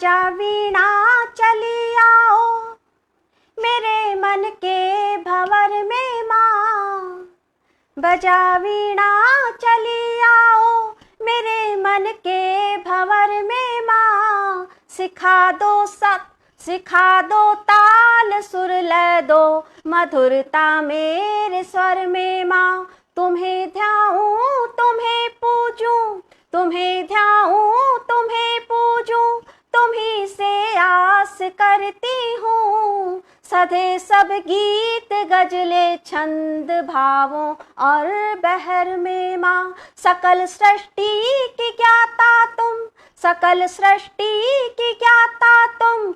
बजा वीणा चली आओ मेरे मन के भंवर में माँ, बजा वीणा चली आओ मेरे मन के भंवर में माँ। सिखा दो ताल सुर लय दो मधुरता मेरे स्वर में माँ। तुम्हें ध्याऊं तुम्हें पूजूं, तुम्हें ध्याऊं तुम्हें पूजूं, तुम्ही से आस करती हूँ। सधे सब गीत गजले छंद भावों और बहर में माँ। सकल सृष्टि की ज्ञाता तुम, सकल सृष्टि की ज्ञाता तुम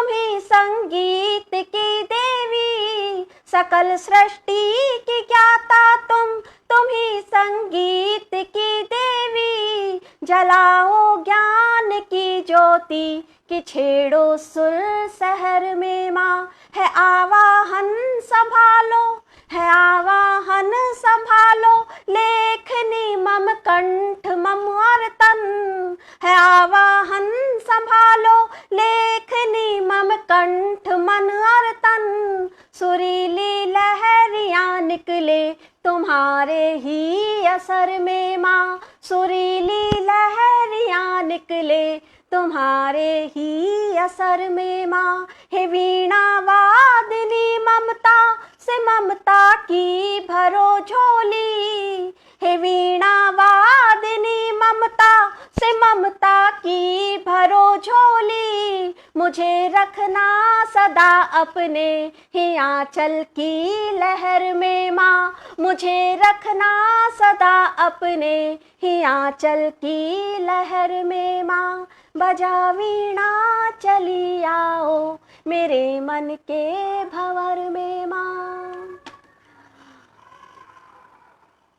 ही संगीत की देवी। सकल सृष्टि की ज्ञाता तुम ही संगीत की देवी। जलाओ ज्ञान की ज्योति कि छेड़ो सुर शहर में माँ। है आवाहन संभालो, है आवाहन संभालो, लेखनी मम कंठ मम और तन। है आवाहन संभालो, लेखनी मम कंठ मन और तन। सुरीली लहरियाँ निकले तुम्हारे ही असर में माँ। सुरीली लहरियाँ निकले तुम्हारे ही असर में माँ। हे वीणा वादिनी ममता से ममता की भरो झोली। हे वीणा वादिनी ममता से ममता की भरो झोली। मुझे रखना सदा अपने ही आंचल की लहर में माँ। मुझे रखना सदा अपने ही आंचल की लहर में माँ। बजा वीणा चली आओ मेरे मन के भंवर में माँ।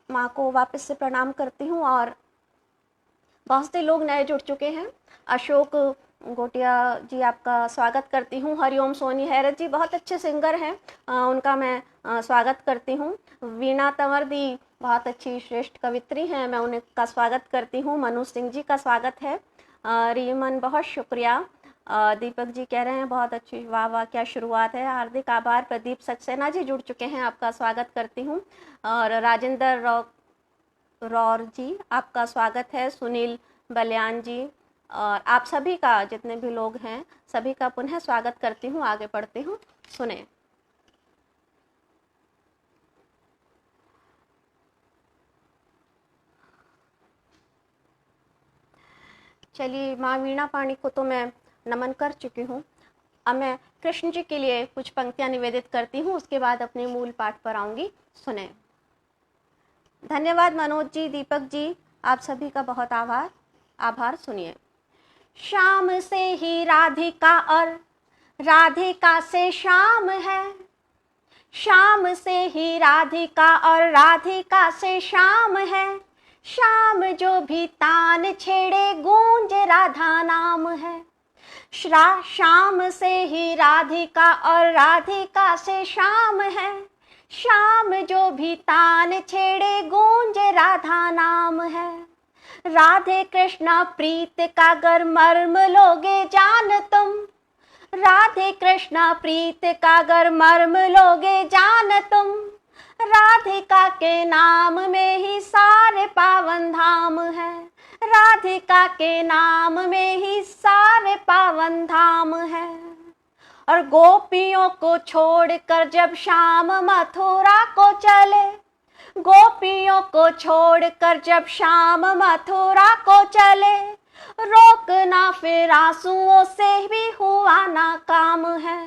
माँ को वापस से प्रणाम करती हूँ और बहुत से लोग नए जुड़ चुके हैं। अशोक गोटिया जी आपका स्वागत करती हूँ। हरिओम सोनी हैरत जी बहुत अच्छे सिंगर हैं, उनका मैं स्वागत करती हूँ। वीणा तंवर दी बहुत अच्छी श्रेष्ठ कवित्री हैं, मैं उनका स्वागत करती हूँ। मनु सिंह जी का स्वागत है। रीमन बहुत शुक्रिया। दीपक जी कह रहे हैं बहुत अच्छी, वाह वाह क्या शुरुआत है, हार्दिक आभार। प्रदीप सक्सेना जी जुड़ चुके हैं, आपका स्वागत करती हूँ। और राजेंद्र रौर जी आपका स्वागत है। सुनील बलियान जी और आप सभी का, जितने भी लोग हैं सभी का पुनः स्वागत करती हूँ। आगे पढ़ती हूँ, सुने। चलिए, माँ वीणा पाणी को तो मैं नमन कर चुकी हूँ। अब मैं कृष्ण जी के लिए कुछ पंक्तियाँ निवेदित करती हूँ, उसके बाद अपने मूल पाठ पर आऊँगी। सुने। धन्यवाद मनोज जी, दीपक जी, आप सभी का बहुत आभार। सुनिए। शाम से ही राधिका और राधिका से शाम है। शाम से ही राधिका और राधिका से शाम है। शाम जो भी तान छेड़े गूंज राधा नाम है। शाम से ही राधिका और राधिका से शाम है। शाम जो भी तान छेड़े गूंज राधा नाम है। राधे कृष्णा प्रीत का गर मर्म लोगे जान तुम। राधे कृष्णा प्रीत का गर मर्म लोगे जान तुम। राधिका के नाम में ही सारे पावन धाम है। राधिका के नाम में ही सारे पावन धाम है। और गोपियों को छोड़कर जब श्याम मथुरा को चले, गोपियों को छोड़कर जब श्याम मथुरा को चले, रोकना फिर आंसुओं से भी हुआ ना काम है।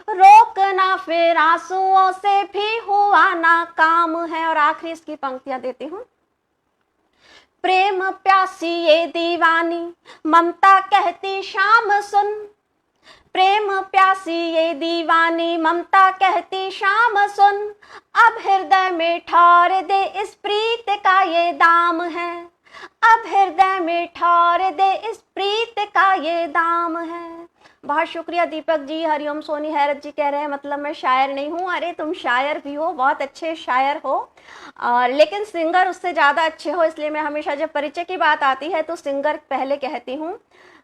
रोकना फिर आंसुओं से भी हुआ ना काम है। और आखिरी इसकी पंक्तियां देती हूँ। प्रेम प्यासी ये दीवानी ममता कहती शाम सुन। प्रेम प्यासी ये दीवानी ममता कहती शाम सुन। अब हृदय में ठौर दे इस प्रीत का ये दाम है। अब हृदय में ठौर दे इस प्रीत का ये दाम है। बहुत शुक्रिया दीपक जी। हरिओम सोनी हैरत जी कह रहे हैं मतलब मैं शायर नहीं हूँ। अरे तुम शायर भी हो, बहुत अच्छे शायर हो, और लेकिन सिंगर उससे ज़्यादा अच्छे हो, इसलिए मैं हमेशा जब परिचय की बात आती है तो सिंगर पहले कहती हूँ।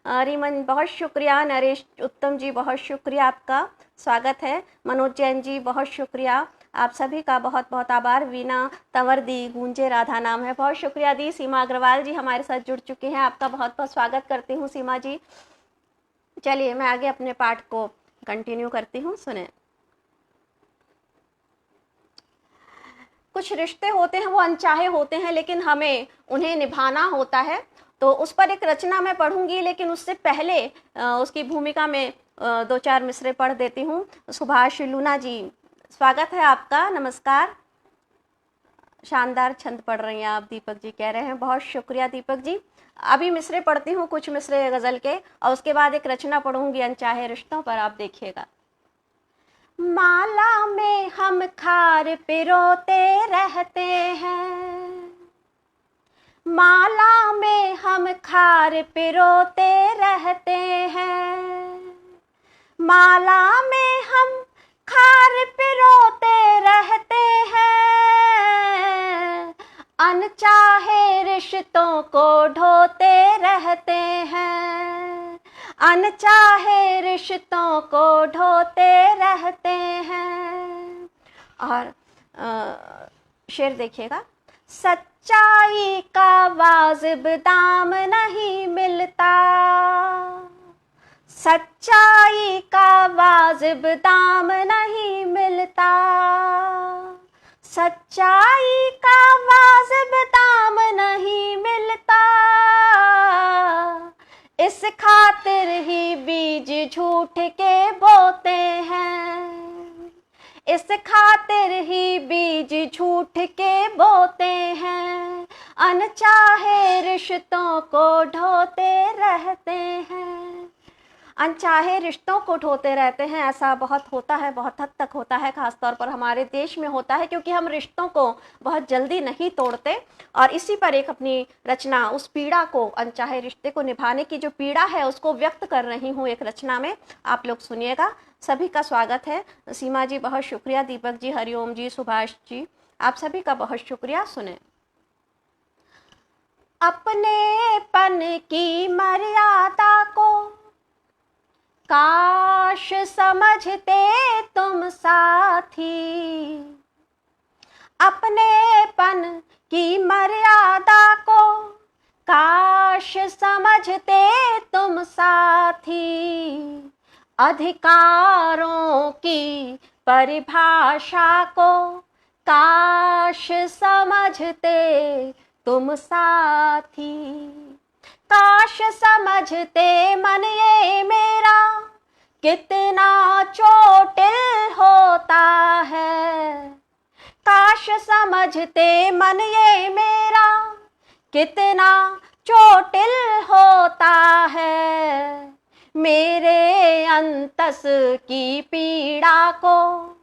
रीमन बहुत शुक्रिया, नरेश उत्तम जी बहुत शुक्रिया, आपका स्वागत है। मनोज जैन जी बहुत शुक्रिया, आप सभी का बहुत बहुत आभार। वीना तंवर दी, गूंजे राधा नाम है, बहुत शुक्रिया दी। सीमा अग्रवाल जी हमारे साथ जुड़ चुके हैं, आपका बहुत बहुत स्वागत करती हूँ सीमा जी। चलिए मैं आगे अपने पाठ को कंटिन्यू करती हूँ, सुने। कुछ रिश्ते होते हैं वो अनचाहे होते हैं, लेकिन हमें उन्हें निभाना होता है। तो उस पर एक रचना मैं पढ़ूंगी, लेकिन उससे पहले उसकी भूमिका में दो चार मिसरे पढ़ देती हूँ। सुभाष लूना जी स्वागत है आपका, नमस्कार। शानदार छंद पढ़ रही हैं आप, दीपक जी कह रहे हैं, बहुत शुक्रिया दीपक जी। अभी मिसरे पढ़ती हूँ, कुछ मिसरे गजल के, और उसके बाद एक रचना पढ़ूंगी अनचाहे रिश्तों पर, आप देखिएगा। माला में हम खार पिरोते रहते हैं, माला में हम खार पिरोते रहते हैं, माला में हम खार पिरोते रहते हैं, अनचाहे रिश्तों को ढोते रहते हैं, अनचाहे रिश्तों को ढोते रहते हैं। और शेर देखिएगा। सच्चाई का वाजिब दाम नहीं मिलता, सच्चाई का वाजिब दाम नहीं मिलता, सच्चाई का वाजिब दाम नहीं मिलता, इस खातिर ही बीज झूठ के बोते हैं, इस खातिर ही बीज झूठ के बोते हैं, अनचाहे रिश्तों को ढोते रहते हैं, अनचाहे रिश्तों को ढोते रहते हैं। ऐसा बहुत होता है, बहुत हद तक होता है, खासतौर पर हमारे देश में होता है, क्योंकि हम रिश्तों को बहुत जल्दी नहीं तोड़ते। और इसी पर एक अपनी रचना, उस पीड़ा को, अनचाहे रिश्ते को निभाने की जो पीड़ा है उसको व्यक्त कर रही हूँ एक रचना में, आप लोग सुनिएगा। सभी का स्वागत है। सीमा जी बहुत शुक्रिया, दीपक जी, हरिओम जी, सुभाष जी, आप सभी का बहुत शुक्रिया। सुने। अपनेपन की मर्यादा को काश समझते तुम साथी, अपनेपन की मर्यादा को काश समझते तुम साथी, अधिकारों की परिभाषा को काश समझते तुम साथी, काश समझते मन ये मेरा कितना चोटिल होता है, काश समझते मन ये मेरा कितना चोटिल होता है, मेरे अंतस की पीड़ा को,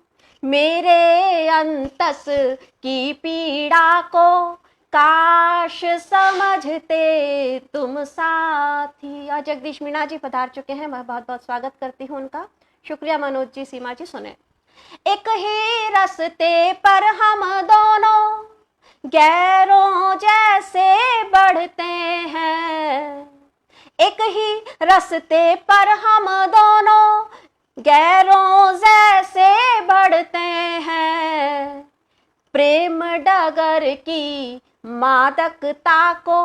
मेरे अंतस की पीड़ा को काश समझते तुम साथी। और जगदीश मीणा जी पधार चुके हैं, मैं बहुत बहुत स्वागत करती हूँ उनका, शुक्रिया मनोज जी, सीमा जी। सुने। एक ही रास्ते पर हम दोनों गैरों जैसे बढ़ते हैं, एक ही रास्ते पर हम दोनों गैरों जैसे बढ़ते हैं, प्रेम डगर की मादकता को,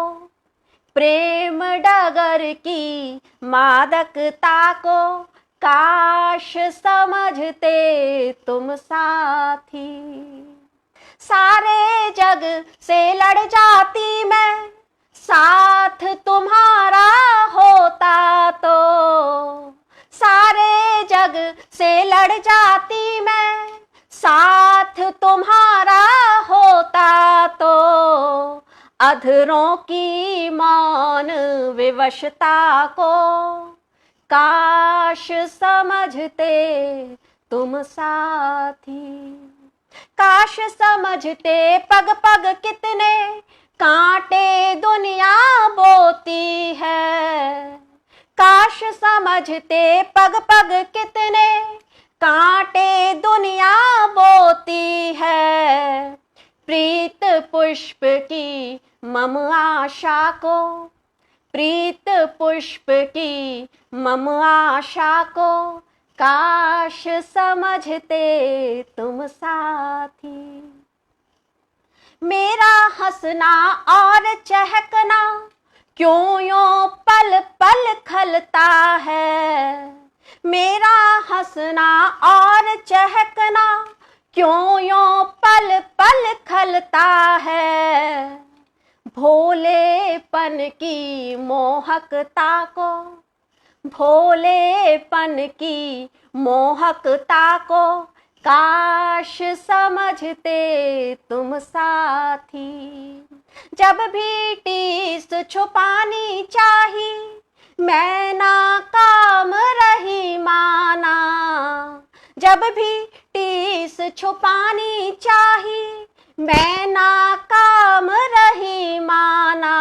प्रेम डगर की मादकता को काश समझते तुम साथी, सारे जग से लड़ जाती मैं, साथ तुम्हारा होता तो, सारे जग से लड़ जाती मैं, साथ तुम्हारा होता तो, अधरों की मौन विवशता को काश समझते तुम साथी, काश समझते पग पग कितने कांटे दुनिया बोती है, काश समझते पग पग कितने कांटे दुनिया बोती है, प्रीत पुष्प की मम आशा को प्रीत पुष्प की मम आशा को काश समझते तुम साथी। मेरा हंसना और चहकना क्यों यूं पल पल खलता है, मेरा हंसना और चहकना क्यों यूं पल पल खलता है। भोलेपन की मोहकता को, भोलेपन की मोहकता को काश समझते तुम साथी। जब भी टीस छुपानी चाही मैं नाकाम रही माना, जब भी टीस छुपानी चाही मैं नाकाम रही माना।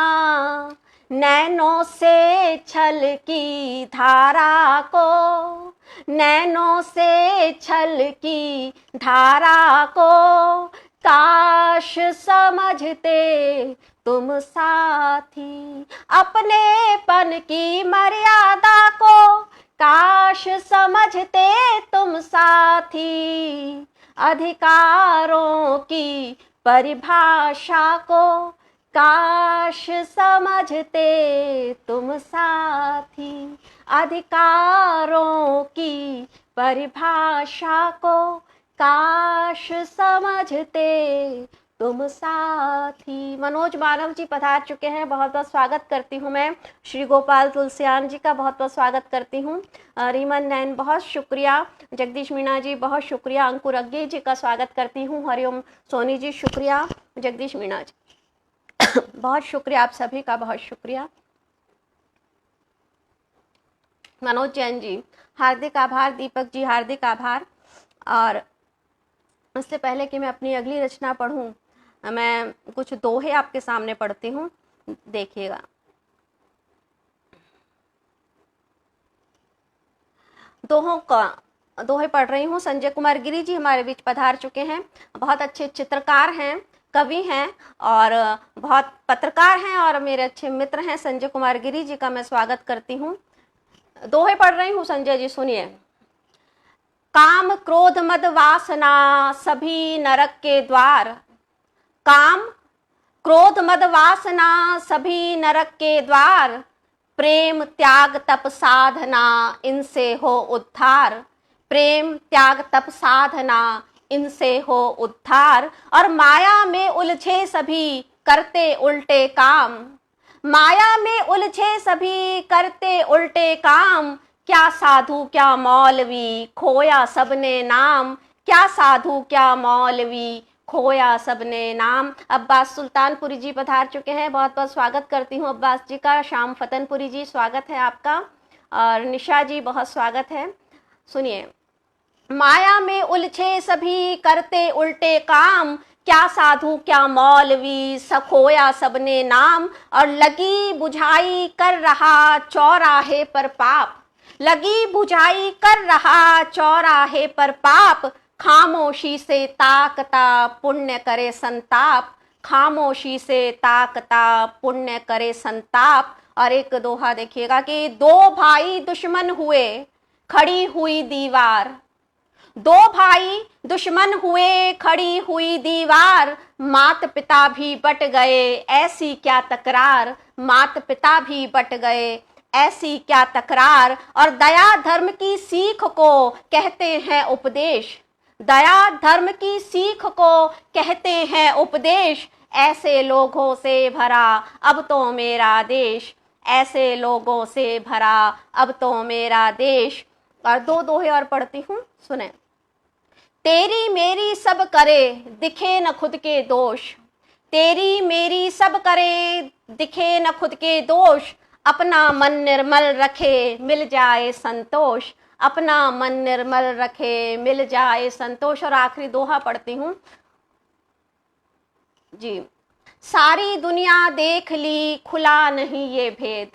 नैनों से छल की धारा को, नैनों से छल की धारा को काश समझते तुम साथी। अपनेपन की मर्यादा को काश समझते तुम साथी। अधिकारों की परिभाषा को काश समझते तुम साथी। अधिकारों की परिभाषा को काश समझते तुम साथी। मनोज मानव जी पधार चुके हैं, बहुत बहुत स्वागत करती हूँ मैं। श्री गोपाल तुलसियान जी का बहुत बहुत स्वागत करती हूँ। रीमन नैन बहुत शुक्रिया। जगदीश मीणा जी बहुत शुक्रिया। अंकुर अग्गे जी का स्वागत करती हूँ। हरिओम सोनी जी शुक्रिया। जगदीश मीणा जी बहुत शुक्रिया, आप सभी का बहुत शुक्रिया। मनोज जैन जी हार्दिक आभार। दीपक जी हार्दिक आभार। और इससे पहले कि मैं अपनी अगली रचना पढ़ूं, मैं कुछ दोहे आपके सामने पढ़ती हूँ, देखिएगा। दोहे पढ़ रही हूँ। संजय कुमार गिरी जी हमारे बीच पधार चुके हैं। बहुत अच्छे चित्रकार हैं, कवि हैं और बहुत पत्रकार हैं और मेरे अच्छे मित्र हैं। संजय कुमार गिरी जी का मैं स्वागत करती हूँ। दोहे पढ़ रही हूँ संजय जी, सुनिए। काम क्रोध मद वासना सभी नरक के द्वार, काम क्रोध मद वासना सभी नरक के द्वार, प्रेम त्याग तप साधना इनसे हो उद्धार, प्रेम त्याग तप साधना इनसे हो उद्धार। और माया में उलझे सभी करते उल्टे काम, माया में उलझे सभी करते उल्टे काम, क्या साधु क्या मौलवी खोया सबने नाम, क्या साधु क्या मौलवी खोया सबने नाम। अब्बास सुल्तानपुरी जी पधार चुके हैं, बहुत बहुत स्वागत करती हूँ अब्बास जी का। श्याम फतनपुरी जी स्वागत है आपका। और निशा जी बहुत स्वागत है। सुनिए। माया में उलझे सभी करते उल्टे काम, क्या साधु क्या मौलवी खोया सबने नाम। और लगी बुझाई कर रहा चौराहे पर पाप, लगी बुझाई कर रहा चौराहे पर पाप, खामोशी से ताकता पुण्य करे संताप, खामोशी से ताकता पुण्य करे संताप। और एक दोहा देखिएगा कि दो भाई दुश्मन हुए खड़ी हुई दीवार, दो भाई दुश्मन हुए खड़ी हुई दीवार, मात पिता भी बट गए ऐसी क्या तकरार, मात पिता भी बट गए ऐसी क्या तकरार। और दया धर्म की सीख को कहते हैं उपदेश, दया धर्म की सीख को कहते हैं उपदेश, ऐसे लोगों से भरा अब तो मेरा देश, ऐसे लोगों से भरा अब तो मेरा देश। और दो दोहे और पढ़ती हूँ, सुने। तेरी मेरी सब करे दिखे न खुद के दोष, तेरी मेरी सब करे दिखे न खुद के दोष, अपना मन निर्मल रखे मिल जाए संतोष, अपना मन निर्मल रखे मिल जाए संतोष। और आखिरी दोहा पढ़ती हूँ जी। सारी दुनिया देख ली खुला नहीं ये भेद,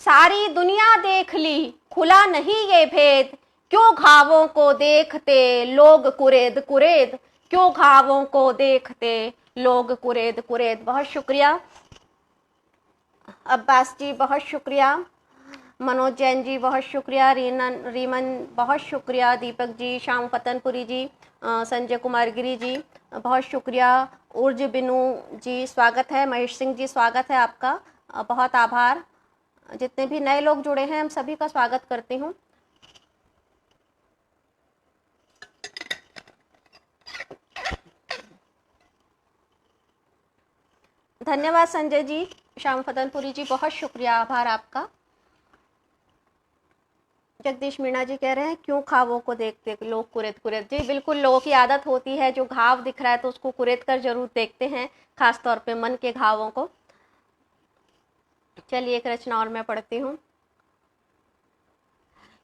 सारी दुनिया देख ली खुला नहीं ये भेद, क्यों घावों को देखते लोग कुरेद कुरेद, क्यों घावों को देखते लोग कुरेद कुरेद। बहुत शुक्रिया। अब्बास जी बहुत शुक्रिया, मनोज जैन जी बहुत शुक्रिया, रीमन बहुत शुक्रिया, दीपक जी, श्याम फतनपुरी जी, संजय कुमार गिरी जी बहुत शुक्रिया, उर्ज बिनू जी स्वागत है, महेश सिंह जी स्वागत है आपका, बहुत आभार। जितने भी नए लोग जुड़े हैं हम सभी का स्वागत करती हूँ। धन्यवाद संजय जी, श्याम फतनपुरी जी बहुत शुक्रिया, आभार आपका। जगदीश मीणा जी कह रहे हैं क्यों घावों को देखते लोग कुरेद कुरेद। जी बिल्कुल, लोगों की आदत होती है, जो घाव दिख रहा है तो उसको कुरेद कर जरूर देखते हैं, खास तौर पे मन के घावों को। चलिए एक रचना और मैं पढ़ती हूँ।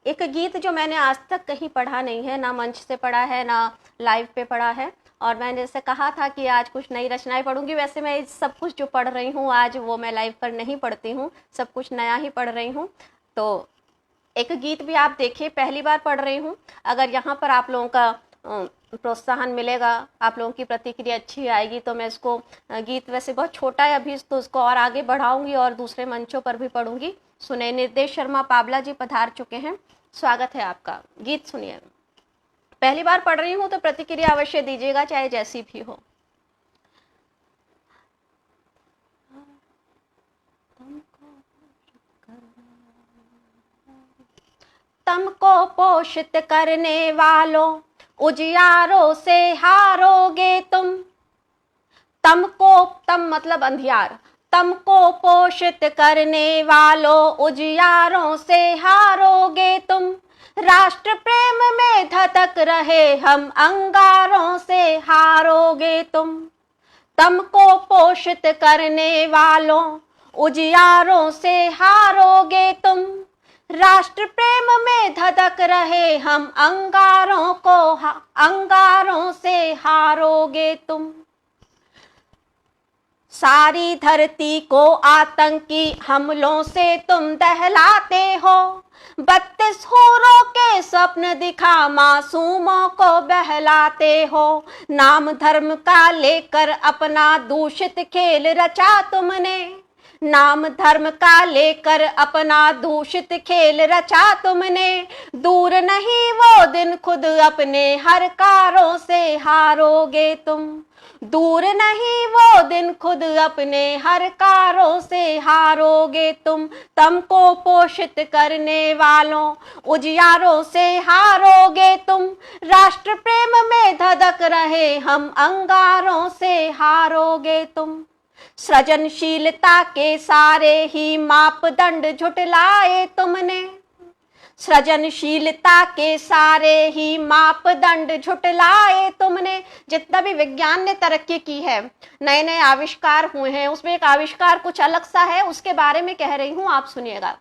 एक गीत जो मैंने आज तक कहीं पढ़ा नहीं है, ना मंच से पढ़ा है ना लाइव पे पढ़ा है, और मैंने जैसे कहा था कि आज कुछ नई रचनाएं पढ़ूंगी, वैसे मैं सब कुछ जो पढ़ रही हूँ आज वो मैं लाइव पर नहीं पढ़ती हूँ, सब कुछ नया ही पढ़ रही हूँ। तो एक गीत भी आप देखिए, पहली बार पढ़ रही हूँ, अगर यहाँ पर आप लोगों का प्रोत्साहन मिलेगा, आप लोगों की प्रतिक्रिया अच्छी आएगी तो मैं इसको, गीत वैसे बहुत छोटा है अभी तो इसको और आगे बढ़ाऊंगी और दूसरे मंचों पर भी पढ़ूंगी। सुने, निर्देश शर्मा पावला जी पधार चुके हैं, स्वागत है आपका। गीत सुनिए। पहली बार पढ़ रही हूँ तो प्रतिक्रिया अवश्य दीजिएगा, चाहे जैसी भी हो। तुमको पोषित करने वालों, उजियारों से हारोगे तुम। तुमको, तम मतलब अंधियार, तुमको पोषित करने वालों, उजियारों से हारोगे तुम। राष्ट्र प्रेम में धधक रहे हम, अंगारों से हारोगे तुम। तुमको पोषित करने वालों, उजियारों से हारोगे तुम। राष्ट्र प्रेम में धधक रहे हम, अंगारों से हारोगे तुम। सारी धरती को आतंकी हमलों से तुम दहलाते हो। 32 हूरों के स्वप्न दिखा मासूमों को बहलाते हो। नाम धर्म का लेकर अपना दूषित खेल रचा तुमने। नाम धर्म का लेकर अपना दूषित खेल रचा तुमने। दूर नहीं वो दिन, खुद अपने हर कारों से हारोगे तुम। दूर नहीं वो दिन, खुद अपने हर कारों से हारोगे तुम। तुमको पोषित करने वालों, उजियारों से हारोगे तुम। राष्ट्र प्रेम में धधक रहे हम, अंगारों से हारोगे तुम। सृजनशीलता के सारे ही मापदंड झुटलाए तुमने। सृजनशीलता के सारे ही मापदंड झुटलाए तुमने। जितना भी विज्ञान ने तरक्की की है, नए नए आविष्कार हुए हैं, उसमें एक आविष्कार कुछ अलग सा है, उसके बारे में कह रही हूं, आप सुनिएगा।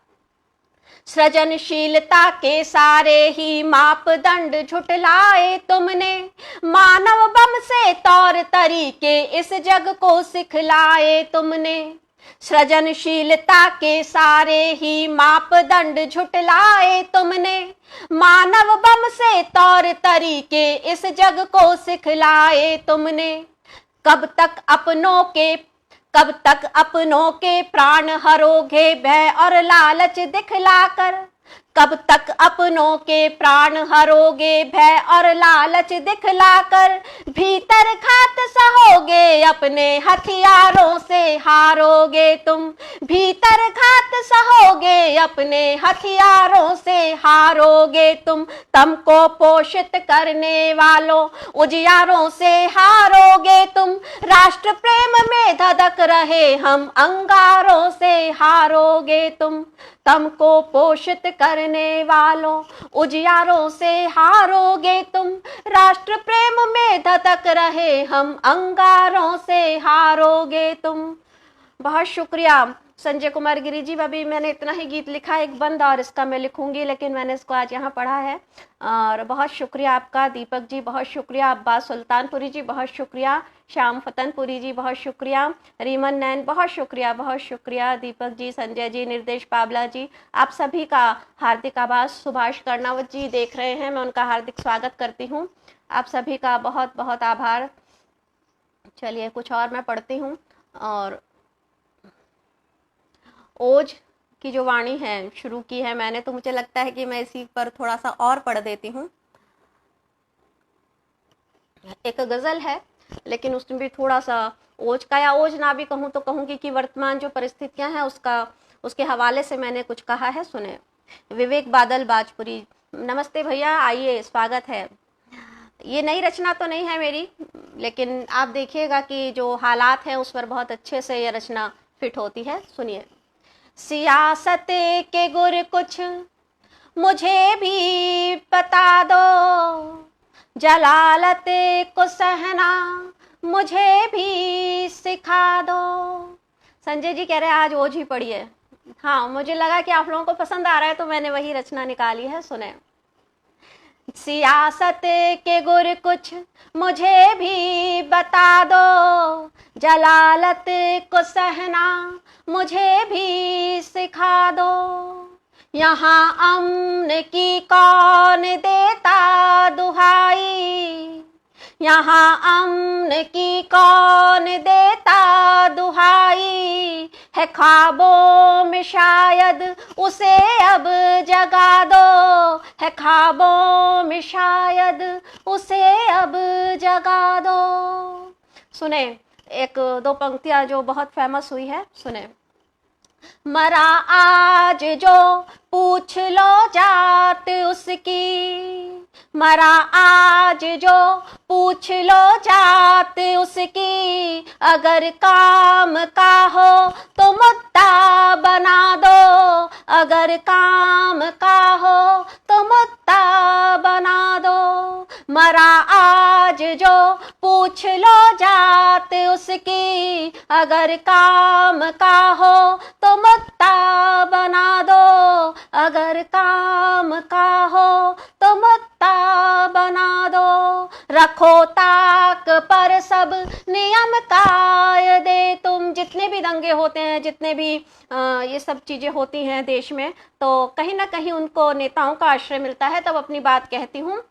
सृजनशीलता के सारे ही मापदंड झुटलाए तुमने। मानव बम से तौर तरीके इस जग को सिखलाए तुमने। सृजनशीलता के सारे ही मापदंड झुटलाए तुमने। मानव बम से तौर तरीके इस जग को सिखलाए तुमने। कब तक अपनों के प्राण हरोगे भय और लालच दिखलाकर। कब तक अपनों के प्राण हरोगे भय और लालच दिखलाकर। भीतर घात सहोगे अपने हथियारों से हारोगे तुम। भीतर घात सहोगे अपने हथियारों से हारोगे तुम। तुमको पोषित करने वालों, उजियारों से हारोगे तुम। राष्ट्र प्रेम में धधक रहे हम, अंगारों से हारोगे तुम। तुमको पोषित करने वालों, उजियारों से हारोगे तुम। राष्ट्र प्रेम में धधक रहे हम, अंगारों से हारोगे तुम। बहुत शुक्रिया संजय कुमार गिरी जी। अभी मैंने इतना ही गीत लिखा है, एक बंद और इसका मैं लिखूंगी, लेकिन मैंने इसको आज यहाँ पढ़ा है। और बहुत शुक्रिया आपका दीपक जी, बहुत शुक्रिया अब्बास सुल्तानपुरी जी, बहुत शुक्रिया श्याम फतनपुरी जी, बहुत शुक्रिया रीमन नैन, बहुत शुक्रिया दीपक जी, संजय जी, निर्देश पावला जी, आप सभी का हार्दिक आभार। सुभाष कर्णावत जी देख रहे हैं, मैं उनका हार्दिक स्वागत करती हूँ। आप सभी का बहुत बहुत आभार। चलिए कुछ और मैं पढ़ती हूँ। और ओज की जो वाणी है शुरू की है मैंने, तो मुझे लगता है कि मैं इसी पर थोड़ा सा और पढ़ देती हूँ। एक गजल है लेकिन उसमें भी थोड़ा सा ओज का, या ओज ना भी कहूँ तो कहूँगी कि वर्तमान जो परिस्थितियां हैं उसके हवाले से मैंने कुछ कहा है, सुने। विवेक बादल बाजपुरी, नमस्ते भैया, आइए, स्वागत है। ये नई रचना तो नहीं है मेरी, लेकिन आप देखिएगा कि जो हालात हैं उस पर बहुत अच्छे से ये रचना फिट होती है, सुनिए। सियासत के गुर कुछ मुझे भी बता दो, जलालत को सहना मुझे भी सिखा दो। संजय जी कह रहे हैं आज ओज ही पढ़िए। हाँ, मुझे लगा कि आप लोगों को पसंद आ रहा है तो मैंने वही रचना निकाली है, सुने। सियासत के गुर कुछ मुझे भी बता दो, जलालत को सहना मुझे भी सिखा दो। यहाँ अमन की कौन देता दुहाई, यहाँ अमन की कौन देता दुहाई, है ख्वाबों में शायद उसे अब जगा दो, है ख्वाबों में शायद उसे अब जगा दो। सुने, एक दो पंक्तियां जो बहुत फेमस हुई है, सुने। मरा आज जो पूछ लो जात उसकी, मरा आज जो पूछ लो जात उसकी, अगर काम का हो तो मुद्दा बना दो, अगर काम का हो तो मुद्दा बना दो। मरा आज जो पूछ लो जात उसकी, अगर काम का हो तो मुद्दा बना दो, अगर काम का हो तो मुद्दा बना दो। रखो ताक पर सब नियम कायदे तुम, जितने भी दंगे होते हैं, जितने भी ये सब चीजें होती हैं देश में, तो कहीं ना कहीं उनको नेताओं का आश्रय मिलता है, तब अपनी बात कहती हूँ।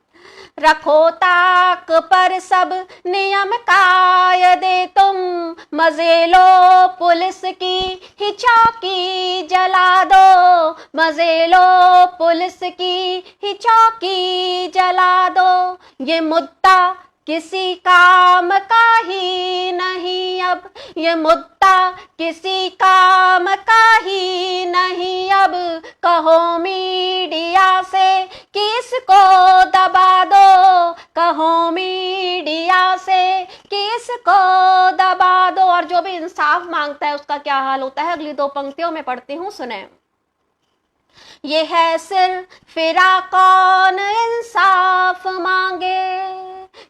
रखो ताक पर सब नियम कायदे तुम, मजे लो पुलिस की ही चौकी जला दो, मजे लो पुलिस की ही चौकी जला दो। ये मुद्दा किसी काम का ही नहीं अब, ये मुद्दा किसी काम का ही नहीं अब, कहो मीडिया से कि इसको दबा दो, कहो मीडिया से कि इसको दबा दो। और जो भी इंसाफ मांगता है उसका क्या हाल होता है, अगली दो पंक्तियों में पढ़ती हूँ, सुने। ये है सिर फिरा कौन इंसाफ मांगे,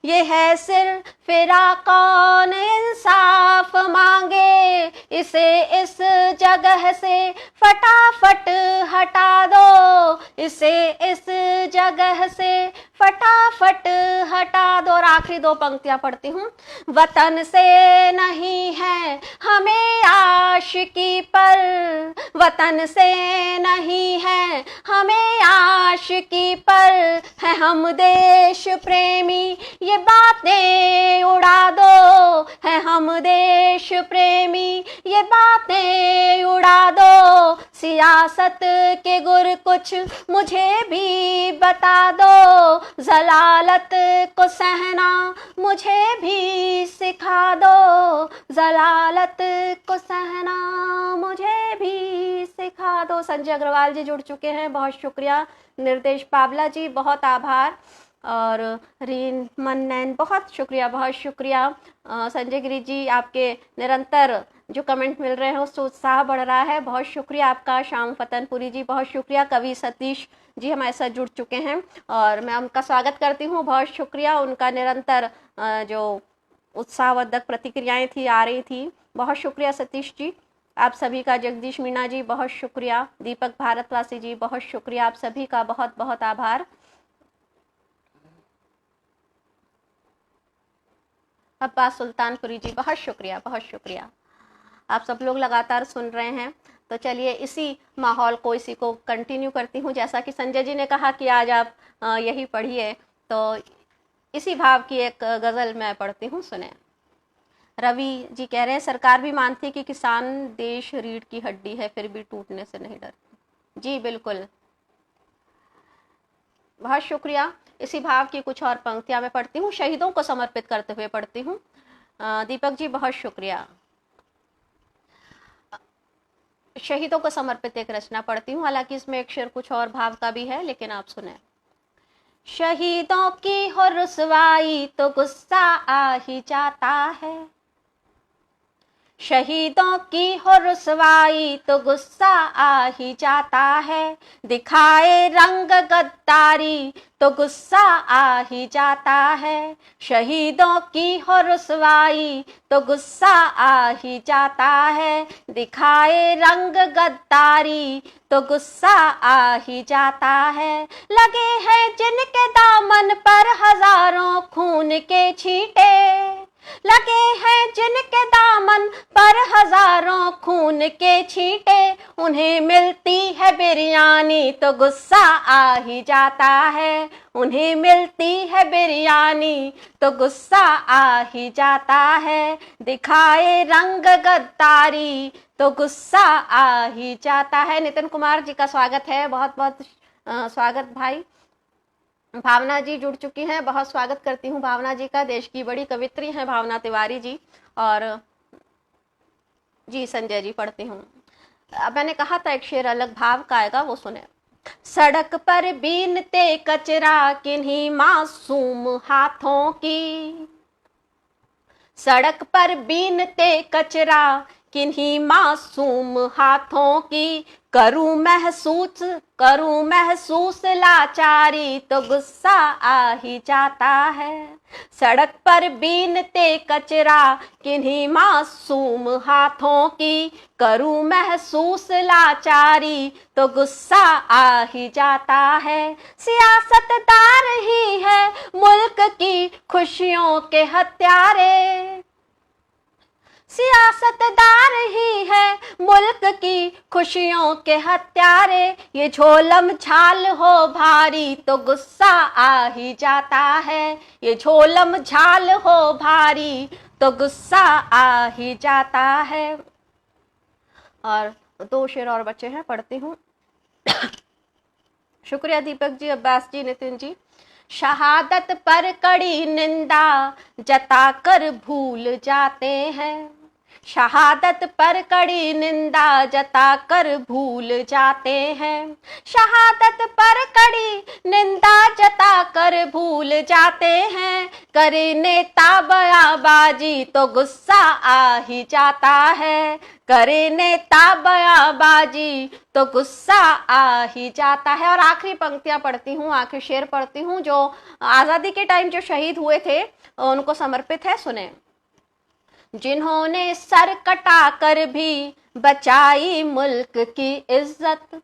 ये है सिर फिरा कौन इंसाफ मांगे, इसे इस जगह से फटाफट हटा दो, इसे इस जगह से फटाफट हटा दो। और आखिरी दो पंक्तियां पढ़ती हूँ। वतन से नहीं है हमें आशिकी पर, वतन से नहीं है हमें आशिकी पर, है हम देश प्रेमी ये बातें उड़ा दो, है हम देश प्रेमी ये बातें उड़ा दो। सियासत के गुर कुछ मुझे भी बता दो, जलालत को सहना मुझे भी सिखा दो, जलालत को सहना मुझे भी सिखा दो। संजय अग्रवाल जी जुड़ चुके हैं, बहुत शुक्रिया। निर्देश पावला जी बहुत आभार, और रीन मनैन बहुत शुक्रिया, बहुत शुक्रिया। संजय गिरी जी आपके निरंतर जो कमेंट मिल रहे हैं उससे उत्साह बढ़ रहा है, बहुत शुक्रिया आपका। श्याम फतनपुरी जी बहुत शुक्रिया। कवि सतीश जी हमारे साथ जुड़ चुके हैं और मैं उनका स्वागत करती हूँ, बहुत शुक्रिया। उनका निरंतर जो उत्साहवर्धक प्रतिक्रियाएं थी आ रही थी, बहुत शुक्रिया सतीश जी आप सभी का। जगदीश मीणा जी बहुत शुक्रिया। दीपक भारतवासी जी बहुत शुक्रिया, आप सभी का बहुत बहुत आभार। अब्बास सुल्तानपुरी जी बहुत शुक्रिया, बहुत शुक्रिया। आप सब लोग लगातार सुन रहे हैं, तो चलिए इसी माहौल को, इसी को कंटिन्यू करती हूँ। जैसा कि संजय जी ने कहा कि आज आप यही पढ़िए, तो इसी भाव की एक गज़ल मैं पढ़ती हूँ, सुने। रवि जी कह रहे हैं सरकार भी मानती है कि किसान देश रीढ़ की हड्डी है, फिर भी टूटने से नहीं डरती। जी बिल्कुल, बहुत शुक्रिया। इसी भाव की कुछ और पंक्तियां मैं पढ़ती हूँ, शहीदों को समर्पित करते हुए पढ़ती हूँ। दीपक जी बहुत शुक्रिया। शहीदों को समर्पित एक रचना पढ़ती हूँ, हालांकि इसमें एक शेर कुछ और भाव का भी है, लेकिन आप सुने। शहीदों की हो रुसवाई तो गुस्सा आ ही जाता है, शहीदों की हो रुसवाई तो गुस्सा आ ही जाता है, दिखाए रंग गद्दारी तो गुस्सा आ ही जाता है, शहीदों की हो रुसवाई तो गुस्सा आ ही जाता है, दिखाए रंग गद्दारी तो गुस्सा आ ही जाता है, लगे हैं जिनके दामन पर हजारों खून के छींटे, लगे हैं जिनके दामन पर हजारों खून के छींटे, उन्हें मिलती है बिरयानी तो गुस्सा आ ही जाता है, उन्हें मिलती है बिरयानी तो गुस्सा आ ही जाता है, दिखाए रंग गद्दारी तो गुस्सा आ ही जाता है। नितिन कुमार जी का स्वागत है, बहुत बहुत स्वागत भाई। भावना जी जुड़ चुकी हैं, बहुत स्वागत करती हूँ भावना जी का। देश की बड़ी कवित्री हैं भावना तिवारी जी। और जी संजय जी पढ़ती हूँ। अब मैंने कहा था एक शेर अलग भाव का आएगा, वो सुने। सड़क पर बीनते कचरा किन्हीं मासूम हाथों की, सड़क पर बीनते कचरा किन्हीं मासूम हाथों की, करूं महसूस लाचारी तो गुस्सा आ ही जाता है, सड़क पर बीनते कचरा किन्हीं मासूम हाथों की, करूं महसूस लाचारी तो गुस्सा आ ही जाता है, सियासतदार ही है मुल्क की खुशियों के हत्यारे, सियासतदार ही है मुल्क की खुशियों के हत्यारे, ये झोलम झाल हो भारी तो गुस्सा आ ही जाता है, ये झोलम झाल हो भारी तो गुस्सा आ ही जाता है। और दो शेर और बच्चे हैं, पढ़ती हूँ। शुक्रिया दीपक जी, अब्बास जी, नितिन जी। शहादत पर कड़ी निंदा जताकर भूल जाते हैं, शहादत पर कड़ी निंदा जताकर भूल जाते हैं, शहादत पर कड़ी निंदा जताकर भूल जाते हैं, करे नेता बयाबाजी तो गुस्सा आ ही जाता है, करे नेता बयाबाजी तो गुस्सा आ ही जाता है। और आखिरी पंक्तियां पढ़ती हूँ, आखिरी शेर पढ़ती हूँ, जो आजादी के टाइम जो शहीद हुए थे उनको समर्पित है, सुने। जिन्होंने सर कटाकर भी बचाई मुल्क की इज्जत,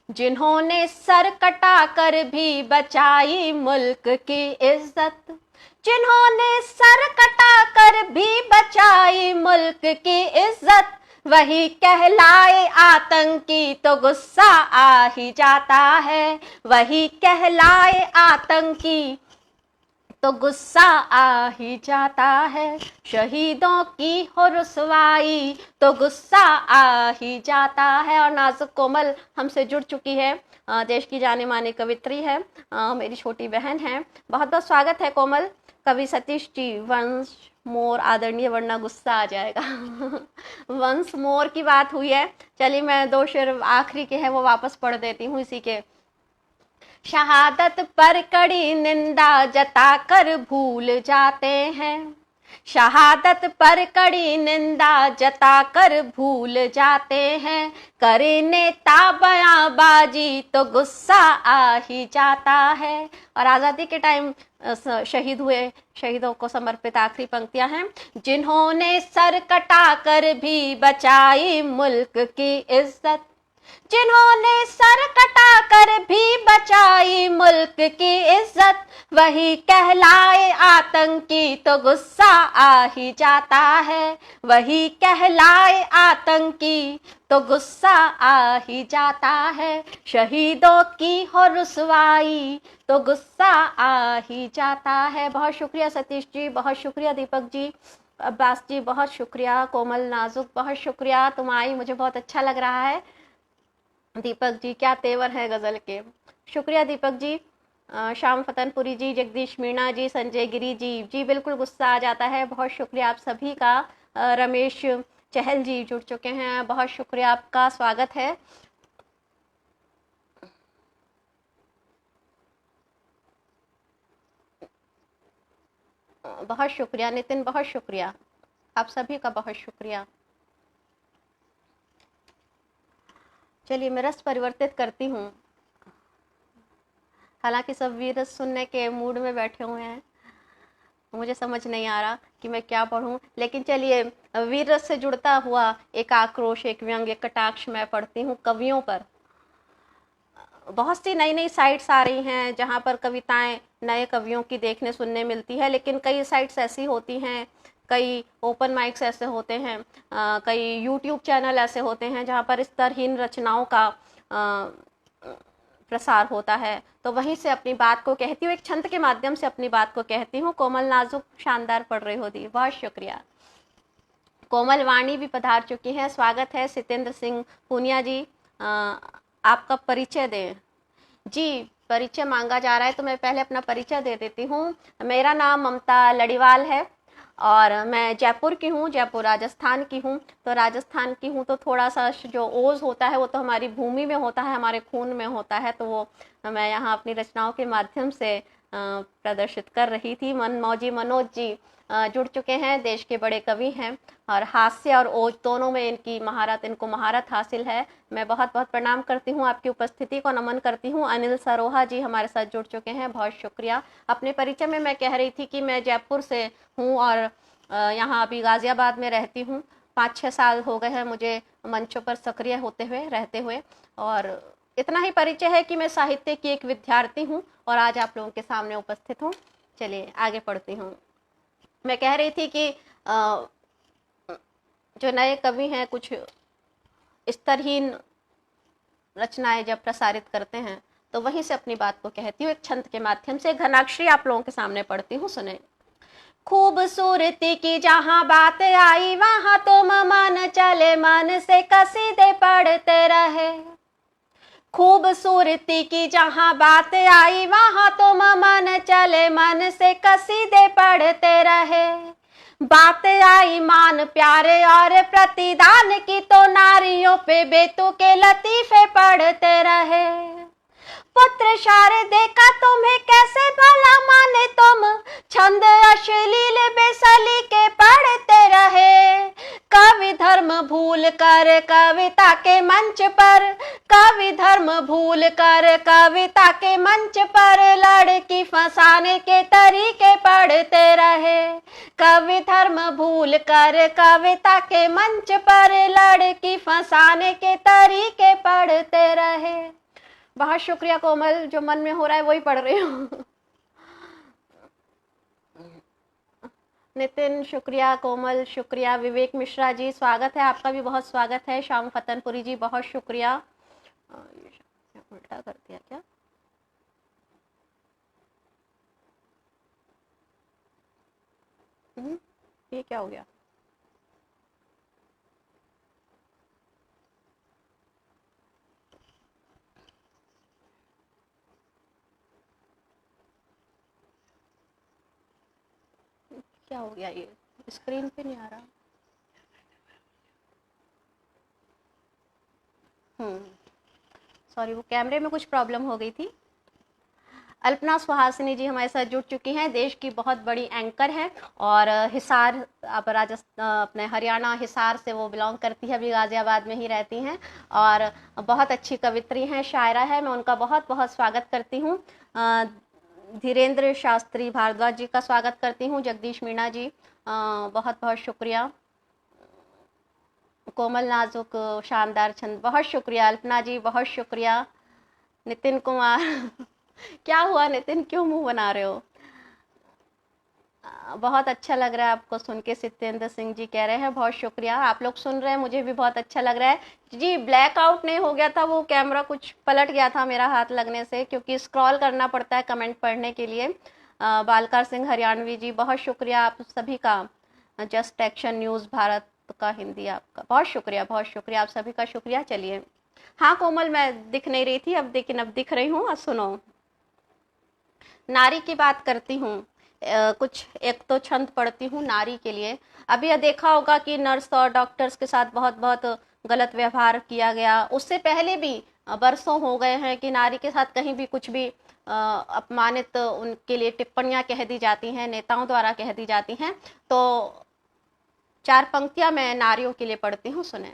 जिन्होंने सर कटाकर भी बचाई मुल्क की इज्जत, जिन्होंने सर कटाकर भी बचाई मुल्क की इज्जत, वही कहलाए आतंकी तो गुस्सा आ ही जाता है, वही कहलाए आतंकी तो गुस्सा आ ही जाता है, शहीदों की हो रुसवाई तो गुस्सा आ ही जाता है। और नाजुक कोमल हमसे जुड़ चुकी है, देश की जाने माने कवित्री है, मेरी छोटी बहन है। बहुत बहुत स्वागत है कोमल। कवि सतीश जी, वंस मोर आदरणीय, वरना गुस्सा आ जाएगा। वंस मोर की बात हुई है, चलिए मैं दो शेर आखिरी के हैं वो वापस पढ़ देती हूँ इसी के। शहादत पर कड़ी निंदा जताकर भूल जाते हैं, शहादत पर कड़ी निंदा जताकर भूल जाते हैं, करे नेता बयाबाजी तो गुस्सा आ ही जाता है। और आज़ादी के टाइम शहीद हुए शहीदों को समर्पित आखिरी पंक्तियां हैं। जिन्होंने सर कटाकर भी बचाई मुल्क की इज्जत, जिन्होंने सर कटाकर भी बचाई मुल्क की इज्जत, वही कहलाए आतंकी तो गुस्सा आ ही जाता है, वही कहलाए आतंकी तो गुस्सा आ ही जाता है, शहीदों की हो रुसवाई तो गुस्सा आ ही जाता है। बहुत शुक्रिया सतीश जी, बहुत शुक्रिया दीपक जी। अब्बास जी बहुत शुक्रिया, कोमल नाजुक बहुत शुक्रिया, तुम आई मुझे बहुत अच्छा लग रहा है। दीपक जी क्या तेवर है गजल के, शुक्रिया दीपक जी। श्याम फतनपुरी जी, जगदीश मीणा जी, संजय गिरी जी, जी बिल्कुल गुस्सा आ जाता है, बहुत शुक्रिया आप सभी का। रमेश चहल जी जुड़ चुके हैं, बहुत शुक्रिया आपका, स्वागत है। बहुत शुक्रिया नितिन, बहुत शुक्रिया आप सभी का, बहुत शुक्रिया। चलिए मैं रस परिवर्तित करती हूँ, हालांकि सब वीर रस सुनने के मूड में बैठे हुए हैं, मुझे समझ नहीं आ रहा कि मैं क्या पढ़ूं, लेकिन चलिए वीर रस से जुड़ता हुआ एक आक्रोश, एक व्यंग, एक कटाक्ष मैं पढ़ती हूँ कवियों पर। बहुत सी नई नई साइट्स आ रही हैं जहाँ पर कविताएं नए कवियों की देखने सुनने मिलती है, लेकिन कई साइट्स ऐसी होती हैं, कई ओपन माइक्स ऐसे होते हैं, कई यूट्यूब चैनल ऐसे होते हैं जहाँ पर स्तरहीन रचनाओं का प्रसार होता है। तो वहीं से अपनी बात को कहती हूँ, एक छंद के माध्यम से अपनी बात को कहती हूँ। कोमल नाजुक शानदार पढ़ रही हो दी, बहुत शुक्रिया। कोमल वाणी भी पधार चुकी है, स्वागत है। सितेंद्र सिंह पूनिया जी, आपका परिचय दें जी। परिचय मांगा जा रहा है तो मैं पहले अपना परिचय दे देती हूँ। मेरा नाम ममता लड़ीवाल है और मैं जयपुर की हूँ, जयपुर राजस्थान की हूँ। तो राजस्थान की हूँ तो थोड़ा सा जो ओज होता है वो तो हमारी भूमि में होता है, हमारे खून में होता है, तो वो मैं यहाँ अपनी रचनाओं के माध्यम से प्रदर्शित कर रही थी। मनमौजी मनोज जी जुड़ चुके हैं, देश के बड़े कवि हैं और हास्य और ओज दोनों में इनकी महारत, इनको महारत हासिल है। मैं बहुत बहुत प्रणाम करती हूँ, आपकी उपस्थिति को नमन करती हूँ। अनिल सरोहा जी हमारे साथ जुड़ चुके हैं, बहुत शुक्रिया। अपने परिचय में मैं कह रही थी कि मैं जयपुर से हूँ और यहाँ अभी गाजियाबाद में रहती हूँ। 5-6 साल हो गए हैं मुझे मंचों पर सक्रिय होते हुए, रहते हुए, और इतना ही परिचय है कि मैं साहित्य की एक विद्यार्थी हूँ और आज आप लोगों के सामने उपस्थित हूँ। चलिए आगे पढ़ती हूँ। मैं कह रही थी कि जो नए कवि हैं कुछ स्तरहीन रचनाएं जब प्रसारित करते हैं तो वहीं से अपनी बात को कहती हूँ, एक छंद के माध्यम से। घनाक्षरी आप लोगों के सामने पढ़ती हूँ, सुने। खूबसूरती की जहाँ बात आई वहाँ तुम मन चले, मन से कसीदे पढ़ते रहे। खूबसूरती की जहाँ बात आई वहाँ तुम मन चले, मन से कसीदे पढ़ते रहे। बात आई मान प्यारे और प्रतिदान की तो नारियों पे बेतु के लतीफे पढ़ते रहे। पुत्र शारदे का तुम्हें कैसे भला माने तुम, छंद अश्लील बेसली के पढ़ते रहे। कवि धर्म भूल कर कविता के मंच पर, कवि धर्म भूल कर कविता के मंच पर लड़की फंसाने के तरीके पढ़ते रहे। कवि धर्म भूल कर कविता के मंच पर लड़की फंसाने के तरीके पढ़ते रहे। बहुत शुक्रिया कोमल, जो मन में हो रहा है वही पढ़ रही हूँ। नितिन शुक्रिया, कोमल शुक्रिया, विवेक मिश्रा जी स्वागत है, आपका भी बहुत स्वागत है। श्याम फतनपुरी जी बहुत शुक्रिया। उल्टा कर दिया क्या? ये क्या हो गया? क्या हो गया? ये स्क्रीन पे नहीं आ रहा। सॉरी, वो कैमरे में कुछ प्रॉब्लम हो गई थी। अल्पना सुहासिनी जी हमारे साथ जुड़ चुकी हैं, देश की बहुत बड़ी एंकर हैं और हिसार, अब राजस्थान अपने हरियाणा हिसार से वो बिलोंग करती है, अभी गाजियाबाद में ही रहती हैं और बहुत अच्छी कवित्री हैं, शायरा है। मैं उनका बहुत बहुत स्वागत करती हूँ। धीरेन्द्र शास्त्री भारद्वाज जी का स्वागत करती हूँ। जगदीश मीणा जी बहुत बहुत शुक्रिया। कोमल नाजुक शानदार छंद, बहुत शुक्रिया। अल्पना जी बहुत शुक्रिया। नितिन कुमार क्या हुआ नितिन, क्यों मुंह बना रहे हो? बहुत अच्छा लग रहा है आपको सुन के, सत्येंद्र सिंह जी कह रहे हैं, बहुत शुक्रिया। आप लोग सुन रहे हैं, मुझे भी बहुत अच्छा लग रहा है जी। ब्लैक आउट नहीं हो गया था, वो कैमरा कुछ पलट गया था मेरा हाथ लगने से, क्योंकि स्क्रॉल करना पड़ता है कमेंट पढ़ने के लिए। बालकार सिंह हरियाणवी जी बहुत शुक्रिया आप सभी का। जस्ट एक्शन न्यूज़ भारत का हिंदी आपका बहुत शुक्रिया, आप सभी का शुक्रिया। चलिए, हाँ कोमल, मैं दिख नहीं रही थी अब, लेकिन अब दिख रही हूँ। सुनो, नारी की बात करती हूँ। कुछ एक तो छंद पढ़ती हूँ नारी के लिए। अभी यह देखा होगा कि नर्स और डॉक्टर्स के साथ बहुत बहुत गलत व्यवहार किया गया। उससे पहले भी बरसों हो गए हैं कि नारी के साथ कहीं भी कुछ भी अपमानित उनके लिए टिप्पणियां कह दी जाती हैं, नेताओं द्वारा कह दी जाती हैं। तो 4 पंक्तियां मैं नारियों के लिए पढ़ती हूँ, सुने।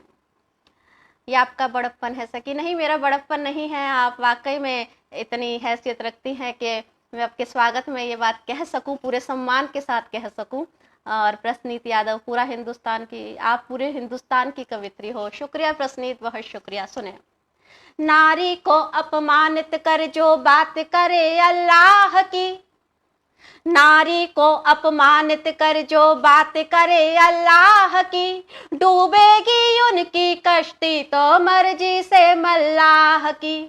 ये आपका बड़प्पन है सकी? नहीं, मेरा बड़प्पन नहीं है। आप वाकई में इतनी हैसियत रखती हैं कि मैं आपके स्वागत में ये बात कह सकूं, पूरे सम्मान के साथ कह सकूं। और प्रसन्नीत यादव, पूरा हिंदुस्तान की, आप पूरे हिंदुस्तान की कवित्री हो। शुक्रिया प्रसन्नीत, बहुत शुक्रिया। सुने, नारी को अपमानित कर जो बात करे अल्लाह की, नारी को अपमानित कर जो बात करे अल्लाह की, डूबेगी उनकी कश्ती तो मर्जी से मल्लाह की।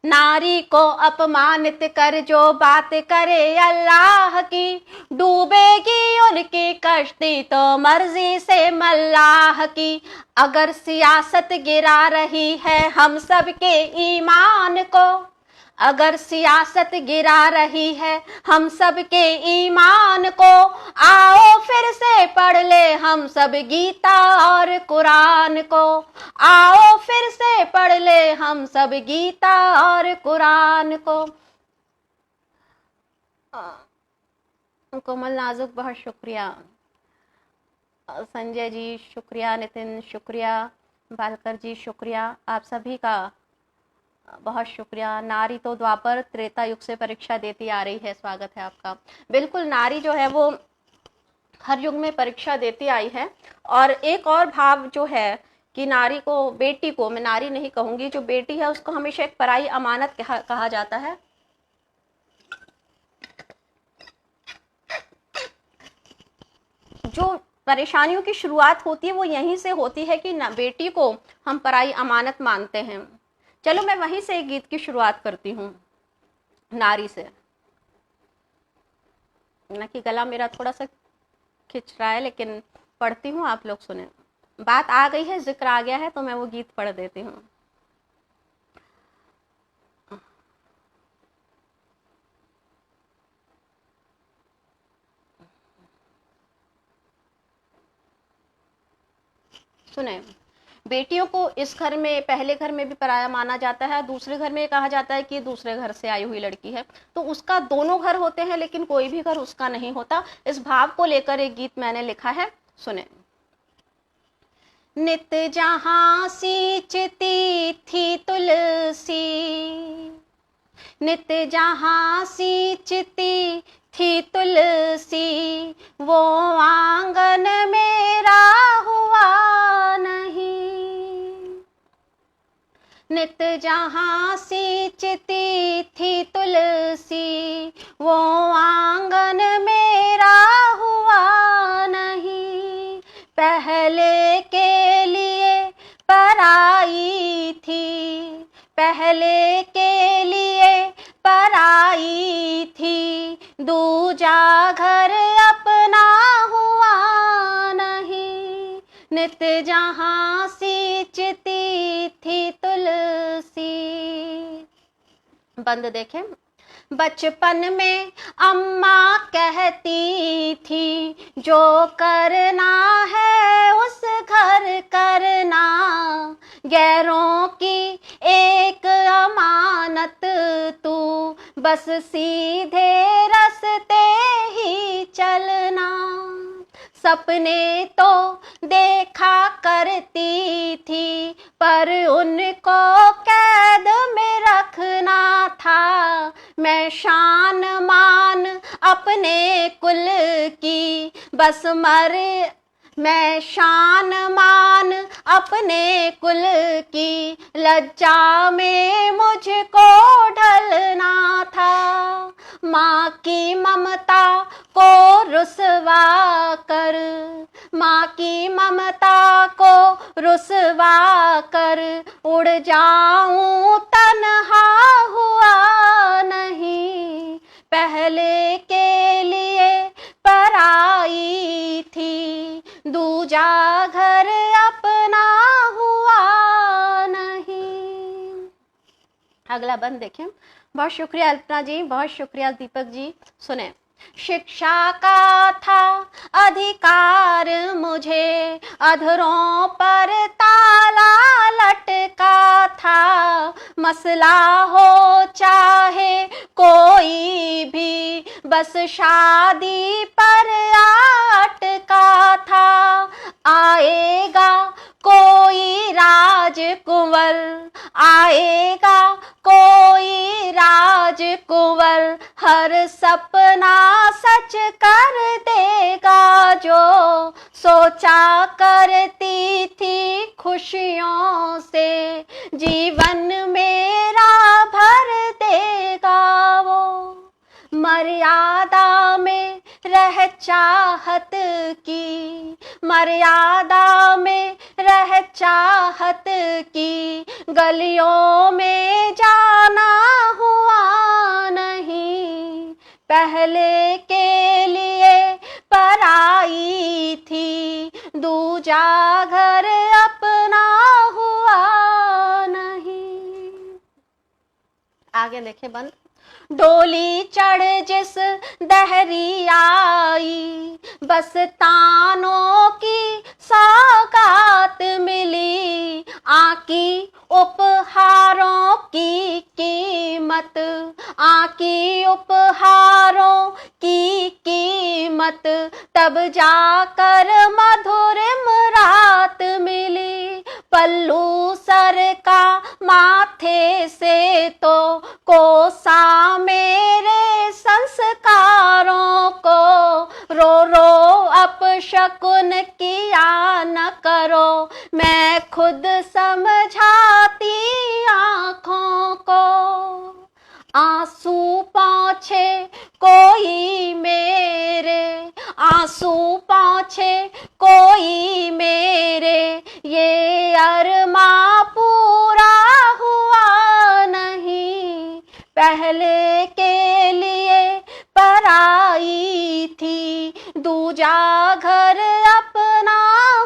नारी को अपमानित कर जो बात करे अल्लाह की, डूबेगी उनकी कश्ती तो मर्जी से मल्लाह की। अगर सियासत गिरा रही है हम सब के ईमान को, अगर सियासत गिरा रही है हम सब के ईमान को, आओ फिर से पढ़ ले हम सब गीता और कुरान को, आओ फिर से पढ़ ले हम सब गीता और कुरान को। कोमल नाजुक, बहुत शुक्रिया। संजय जी शुक्रिया, नितिन शुक्रिया, बालकर जी शुक्रिया, आप सभी का बहुत शुक्रिया। नारी तो द्वापर त्रेता युग से परीक्षा देती आ रही है, स्वागत है आपका। बिल्कुल, नारी जो है वो हर युग में परीक्षा देती आई है। और एक और भाव जो है कि नारी को, बेटी को, मैं नारी नहीं कहूंगी, जो बेटी है उसको हमेशा एक पराई अमानत कहा जाता है। जो परेशानियों की शुरुआत होती है वो यहीं से होती है कि बेटी को हम पराई अमानत मानते हैं। चलो, मैं वहीं से एक गीत की शुरुआत करती हूँ, नारी से। ना कि गला मेरा थोड़ा सा खिंच रहा है, लेकिन पढ़ती हूँ, आप लोग सुने। बात आ गई है, जिक्र आ गया है, तो मैं वो गीत पढ़ देती हूँ। सुने, बेटियों को इस घर में, पहले घर में भी पराया माना जाता है, दूसरे घर में कहा जाता है कि दूसरे घर से आई हुई लड़की है, तो उसका दोनों घर होते हैं लेकिन कोई भी घर उसका नहीं होता। इस भाव को लेकर एक गीत मैंने लिखा है, सुने। नित जहां सींचती थी तुलसी, नित जहां सींचती थी तुलसी, वो आंगन मेरा हुआ नहीं। नित जहां सींचती थी तुलसी, वो आंगन मेरा हुआ नहीं। पहले के लिए पराई थी, पहले के लिए पराई थी, दूजा घर अपना हुआ नहीं। नित जहां सींचती थी तुलसी। बंद देखें। बचपन में अम्मा कहती थी, जो करना है उस घर करना, गैरों की एक अमानत तू, बस सीधे रास्ते ही चलना। सपने तो देखा करती थी, पर उनको कैद में रखना था। मैं शान मान अपने कुल की, बस मैं शान मान अपने कुल की, लज्जा में मुझको ढलना था। माँ की ममता को रुसवा कर, माँ की ममता को रुसवा कर, उड़ जाऊं तन्हा हुआ नहीं। पहले के लिए पराई अगला बंद देखें। बहुत शुक्रिया अल्पना जी, बहुत शुक्रिया दीपक जी। सुने। शिक्षा का था अधिकार मुझे, अधरों पर ताला लटका था, मसला हो चाहे कोई भी, बस शादी पर अटका था। आएगा कोई राजकुंवर, आएगा कोई राजकुंवर, हर सपना सच कर देगा, जो सोचा करती थी खुशियों से, जीवन मेरा भर देगा वो। मर्यादा में रह चाहत की, मर्यादा में रह चाहत की, गलियों में जाना हुआ नहीं, पहले के लिए पराई थी, दूजा घर अपना हुआ नहीं। आगे देखे बंद। डोली चढ़ जिस दहरी आई, बस तानों की सौगात मिली, आकी उपहारों की कीमत, आकी उपहारों की कीमत, तब जाकर मधुर रात मिली, पल्लू सर का माथे से तो कोसा मेरे संस्कारों को, रो रो अपशकुन किया न करो, मैं खुद समझाती आँखों को। आंसू पहुँचे कोई मेरे, आंसू पहुँचे कोई मेरे, ये अरमा पूरा हुआ नहीं, पहले के लिए पराई थी, दूजा घर अपना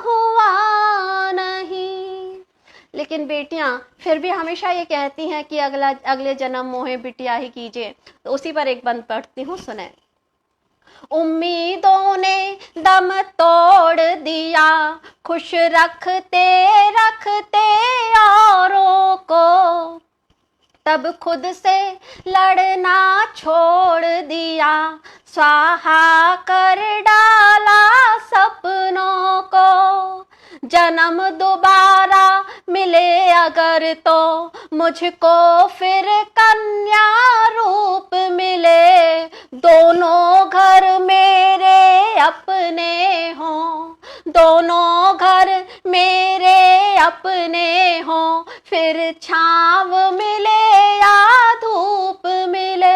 हुआ नहीं। लेकिन बेटियां फिर भी हमेशा ये कहती हैं कि अगले जन्म मोहे बिटिया ही कीजिए। तो उसी पर एक बंद पढ़ती हूँ, सुने। उम्मीदों ने दम तोड़ दिया, खुश रखते रखते औरों को, तब खुद से लड़ना छोड़ दिया, स्वाहा कर डाला सपनों को। जन्म दोबारा मिले अगर तो मुझको फिर कन्या रूप मिले, दोनों घर मेरे अपने हों, दोनों घर मेरे अपने हों, फिर छाँव मिले या धूप मिले,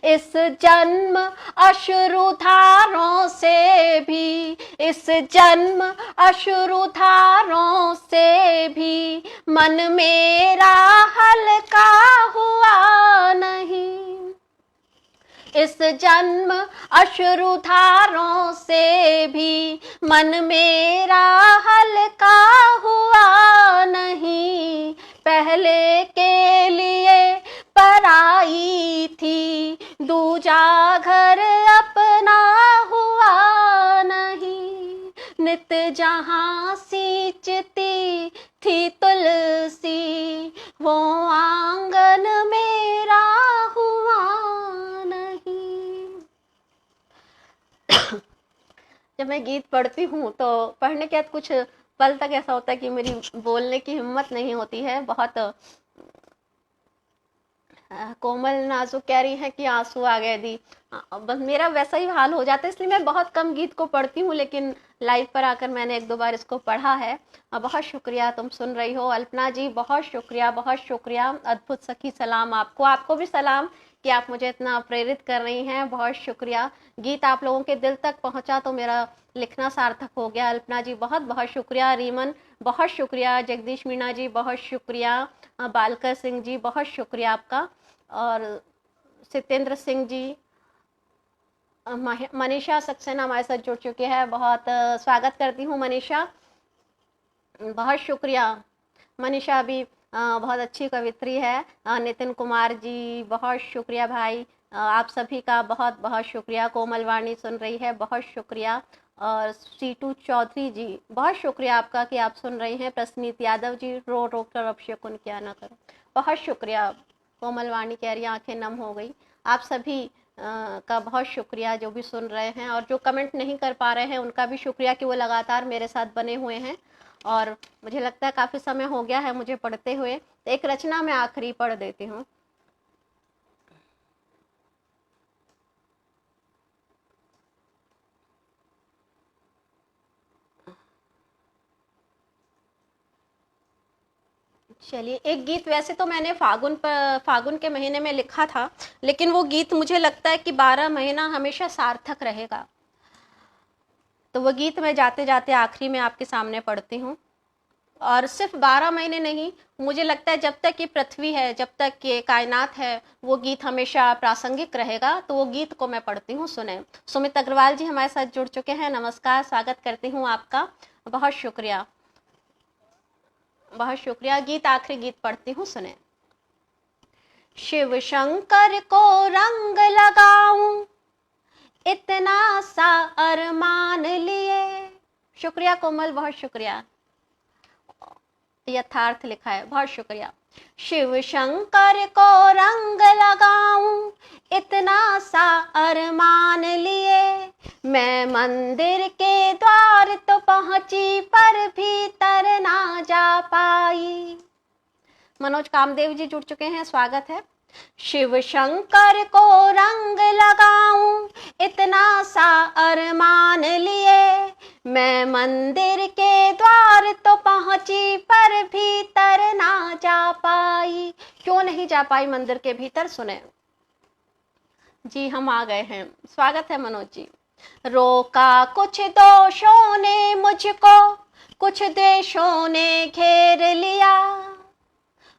इस जन्म अश्रुधारों से भी, इस जन्म अश्रुधारों से भी, मन मेरा हल्का हुआ नहीं, इस जन्म अश्रुधारों से भी, मन मेरा हल्का हुआ नहीं, पहले के लिए पराई थी, दूजा घर अपना हुआ नहीं। नित जहाँ सींचती थी तुलसी, वो आंगन मेरा हुआ नहीं। जब मैं गीत पढ़ती हूँ तो पढ़ने के बाद कुछ पल तक ऐसा होता है कि मेरी बोलने की हिम्मत नहीं होती है। बहुत कोमल नाजुक कह रही है कि आंसू आ गए दी, बस मेरा वैसा ही हाल हो जाता है, इसलिए मैं बहुत कम गीत को पढ़ती हूँ, लेकिन लाइव पर आकर मैंने एक दो बार इसको पढ़ा है। बहुत शुक्रिया, तुम सुन रही हो अल्पना जी, बहुत शुक्रिया, बहुत शुक्रिया। अद्भुत सखी सलाम आपको, आपको भी सलाम कि आप मुझे इतना प्रेरित कर रही हैं, बहुत शुक्रिया। गीत आप लोगों के दिल तक पहुंचा तो मेरा लिखना सार्थक हो गया। अल्पना जी बहुत बहुत शुक्रिया, रीमन बहुत शुक्रिया, जगदीश मीणा जी बहुत शुक्रिया, बालकर सिंह जी बहुत शुक्रिया आपका, और सत्येंद्र सिंह जी, मनीषा सक्सेना हमारे साथ जुड़ चुके हैं, बहुत स्वागत करती हूँ मनीषा, बहुत शुक्रिया। मनीषा अभी बहुत अच्छी कवित्री है। नितिन कुमार जी बहुत शुक्रिया भाई, आप सभी का बहुत बहुत शुक्रिया। कोमल वाणी सुन रही है, बहुत शुक्रिया। और सीटू चौधरी जी बहुत शुक्रिया आपका कि आप सुन रही हैं। प्रसनीत यादव जी रो रो कर अब शकुन क्या ना करो, बहुत शुक्रिया। कोमल वाणी कह रही आंखें नम हो गई। आप सभी का बहुत शुक्रिया जो भी सुन रहे हैं, और जो कमेंट नहीं कर पा रहे हैं उनका भी शुक्रिया कि वो लगातार मेरे साथ बने हुए हैं। और मुझे लगता है काफ़ी समय हो गया है मुझे पढ़ते हुए, तो एक रचना मैं आखिरी पढ़ देती हूँ। चलिए, एक गीत वैसे तो मैंने फागुन के महीने में लिखा था, लेकिन वो गीत मुझे लगता है कि 12 महीना हमेशा सार्थक रहेगा, तो वो गीत मैं जाते जाते आखिरी में आपके सामने पढ़ती हूँ। और सिर्फ 12 महीने नहीं, मुझे लगता है जब तक ये पृथ्वी है, जब तक ये कायनात है, वो गीत हमेशा प्रासंगिक रहेगा। तो वो गीत को मैं पढ़ती हूँ, सुने। सुमित अग्रवाल जी हमारे साथ जुड़ चुके हैं, नमस्कार, स्वागत करती हूँ आपका, बहुत शुक्रिया, बहुत शुक्रिया। गीत आखिरी गीत पढ़ती हूँ, सुने। शिव शंकर को रंग लगाऊं, इतना सा अरमान लिए। शुक्रिया कोमल, बहुत शुक्रिया, यथार्थ लिखा है, बहुत शुक्रिया। शिव शंकर को रंग लगाऊं, इतना सा अरमान लिए। मैं मंदिर के द्वार तो पहुंची, पर भीतर ना जा पाई। मनोज कामदेव जी जुड़ चुके हैं, स्वागत है। शिव शंकर को रंग लगाऊं, इतना सा अरमान लिए। मैं मंदिर के द्वार तो पहुंची, पर भीतर ना जा पाई। क्यों नहीं जा पाई मंदिर के भीतर, सुने। जी हम आ गए हैं, स्वागत है मनोज जी। रोका कुछ दोषों ने मुझको, कुछ द्वेषों ने घेर लिया।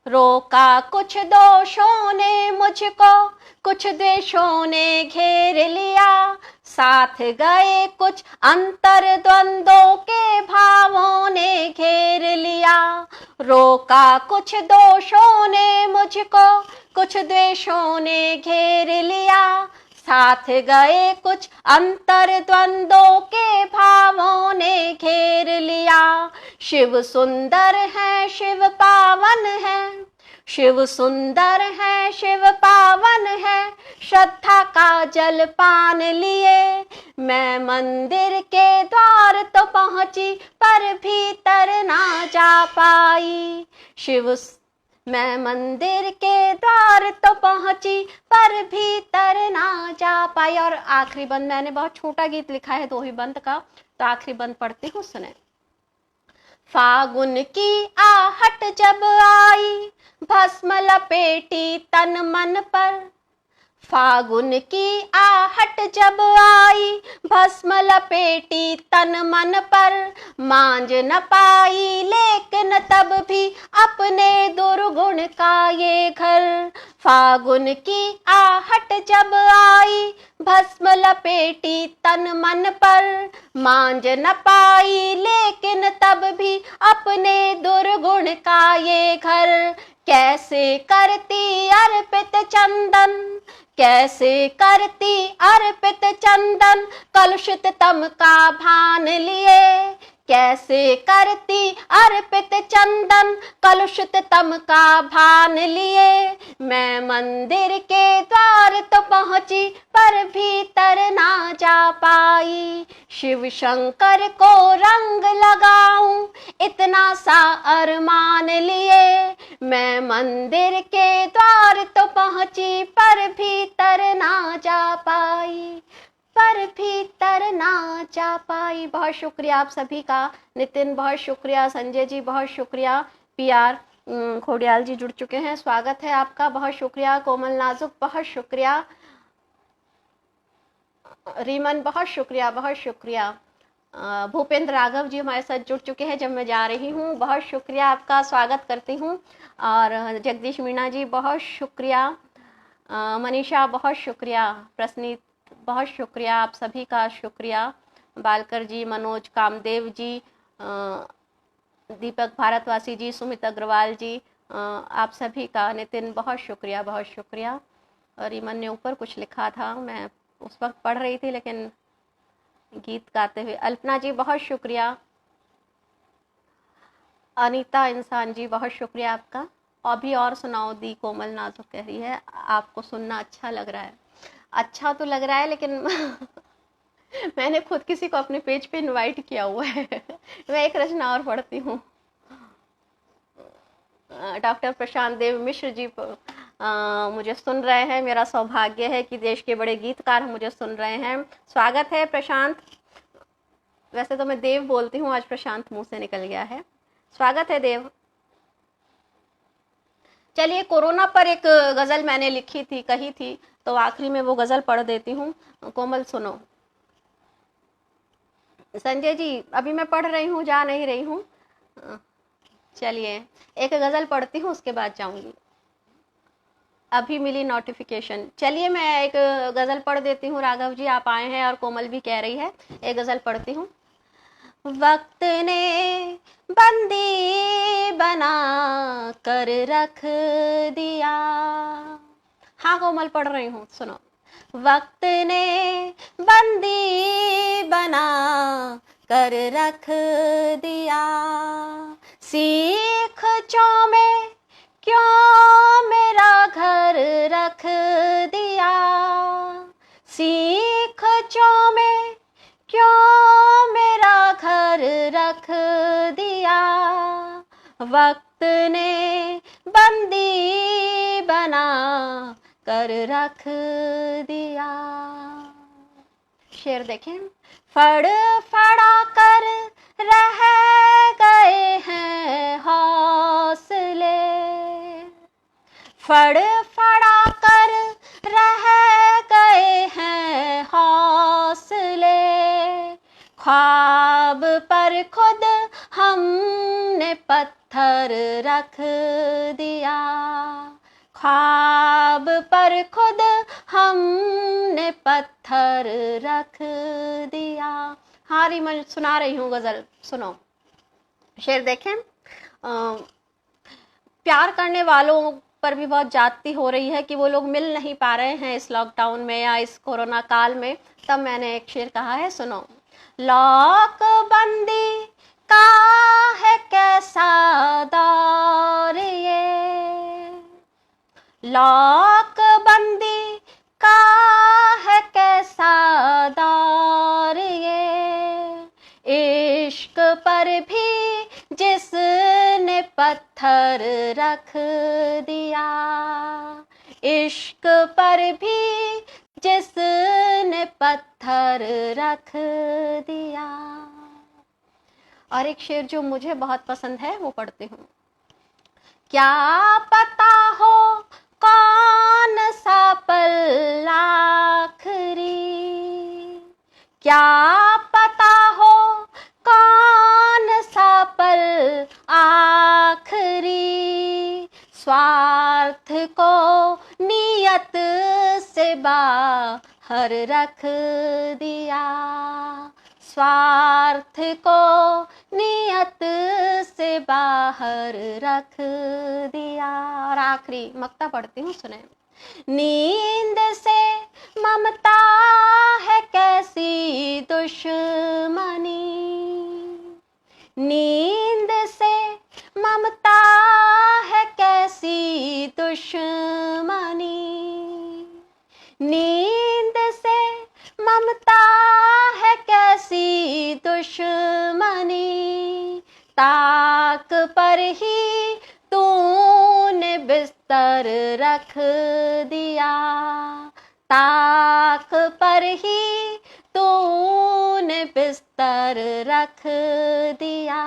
रोका कुछ दोषों ने मुझको, कुछ द्वेषों ने घेर लिया। साथ गए कुछ अंतर द्वंद्वों के भावों ने घेर लिया। रोका कुछ दोषों ने मुझको, कुछ द्वेषों ने घेर लिया। साथ गए कुछ अंतर द्वंद्वों के भावों ने घेर लिया। शिव सुंदर है, शिव पावन है, शिव सुंदर है, शिव पावन है। श्रद्धा का जल पान लिए। मैं मंदिर के द्वार तो पहुंची, पर भीतर ना जा पाई। मैं मंदिर के द्वार तो पहुंची, पर भीतर ना जा पाई। और आखिरी बंद, मैंने बहुत छोटा गीत लिखा है 2 ही बंद का, तो आखिरी बंद पढ़ती हूँ, सुने। फागुन की आहट जब आई, भस्म लपेटी तन मन पर। फागुन की आहट जब आई, भस्म लपेटी तन मन पर। मांझ न पाई लेकिन तब भी अपने दुर्गुण का ये घर। फागुन की आहट जब आई, भस्म लपेटी तन मन पर। मांझ न पाई लेकिन तब भी अपने दुर्गुण का ये घर। कैसे करती अर्पित चंदन, कैसे करती अर्पित चंदन, कलुषित तम का भान लिए। कैसे करती अर्पित चंदन, कलुषित तम का भान लिए। मैं मंदिर के द्वार तो पहुंची, पर भीतर ना जा पाई। शिव शंकर को रंग लगाऊं, इतना सा अरमान लिए। मैं मंदिर के द्वार तो पहुंची, पर भीतर ना जा पाई, पर भीतर ना जा पाई। बहुत शुक्रिया आप सभी का। नितिन बहुत शुक्रिया, संजय जी बहुत शुक्रिया, PR खोडियाल जी जुड़ चुके हैं, स्वागत है आपका, बहुत शुक्रिया। कोमल नाजुक बहुत शुक्रिया, रीमन बहुत शुक्रिया, बहुत शुक्रिया। भूपेंद्र राघव जी हमारे साथ जुड़ चुके हैं, जब मैं जा रही हूँ, बहुत शुक्रिया आपका, स्वागत करती हूँ। और जगदीश मीणा जी बहुत शुक्रिया, मनीषा बहुत शुक्रिया, प्रसनीत बहुत शुक्रिया, आप सभी का शुक्रिया। बालकर जी, मनोज कामदेव जी, दीपक भारतवासी जी, सुमित अग्रवाल जी, आप सभी का। नितिन बहुत शुक्रिया, बहुत शुक्रिया। और रीमन ने ऊपर कुछ लिखा था, मैं उस वक्त पढ़ रही थी लेकिन गीत गाते हुए। अल्पना जी बहुत शुक्रिया। अनीता इंसान जी बहुत शुक्रिया आपका। अभी और सुनाओ दी कोमल नाजुक कह रही है आपको सुनना अच्छा लग रहा है। अच्छा तो लग रहा है लेकिन मैंने खुद किसी को अपने पेज पे इनवाइट किया हुआ है। मैं एक रचना और पढ़ती हूँ। डॉक्टर प्रशांत देव मिश्र जी मुझे सुन रहे हैं। मेरा सौभाग्य है कि देश के बड़े गीतकार मुझे सुन रहे हैं। स्वागत है प्रशांत। वैसे तो मैं देव बोलती हूँ, आज प्रशांत मुंह से निकल गया है। स्वागत है देव। चलिए, कोरोना पर एक गजल मैंने लिखी थी, कही थी, तो आखिरी में वो गजल पढ़ देती हूँ। कोमल सुनो। संजय जी अभी मैं पढ़ रही हूँ, जा नहीं रही हूँ। चलिए एक गजल पढ़ती हूँ, उसके बाद जाऊंगी। अभी मिली नोटिफिकेशन। चलिए मैं एक गजल पढ़ देती हूँ। राघव जी आप आए हैं और कोमल भी कह रही है, एक गजल पढ़ती हूँ। वक्त ने बंदी बना कर रख दिया। हाँ कोमल पढ़ रही हूँ, सुनो। वक्त ने बंदी बना कर रख दिया। सीख जो में क्यों मेरा घर रख दिया। सीख जो में क्यों मेरा घर रख दिया। वक्त ने बंदी बना कर रख दिया। शेर देखें। फड़ फड़ा कर रह गए हैं हौसले। फड़ फड़ा कर रह गए हैं हौसले। ख्वाब पर खुद हमने पत्थर रख दिया। ख्वाब पर खुद हमने पत्थर रख दिया। हाँ रीमन सुना रही हूँ गजल, सुनो। शेर देखें। प्यार करने वालों पर भी बहुत जाती हो रही है कि वो लोग मिल नहीं पा रहे हैं इस लॉकडाउन में या इस कोरोना काल में। तब मैंने एक शेर कहा है, सुनो। लॉक बंदी का है कैसा दौर ये। लॉक बंदी का है कैसा दौर ये। इश्क पर भी जिसने पत्थर रख दिया। इश्क पर भी जिसने पत्थर रख दिया। और एक शेर जो मुझे बहुत पसंद है वो पढ़ती हूँ। क्या पता हो कौन सा पल आखिरी। क्या पता हो कौन सा पल आखिरी। स्वार्थ को नियत से बाहर रख दिया। स्वार्थ को नियत से बाहर रख दिया। और आखिरी मक्ता पढ़ती हूँ, सुने। नींद से ममता है कैसी दुश्मनी। नींद से ममता है कैसी दुश्मनी। नींद से ममता है कैसी दुश्मनी। ताक पर ही तूने बिस्तर रख दिया। ताक पर ही तूने बिस्तर रख दिया।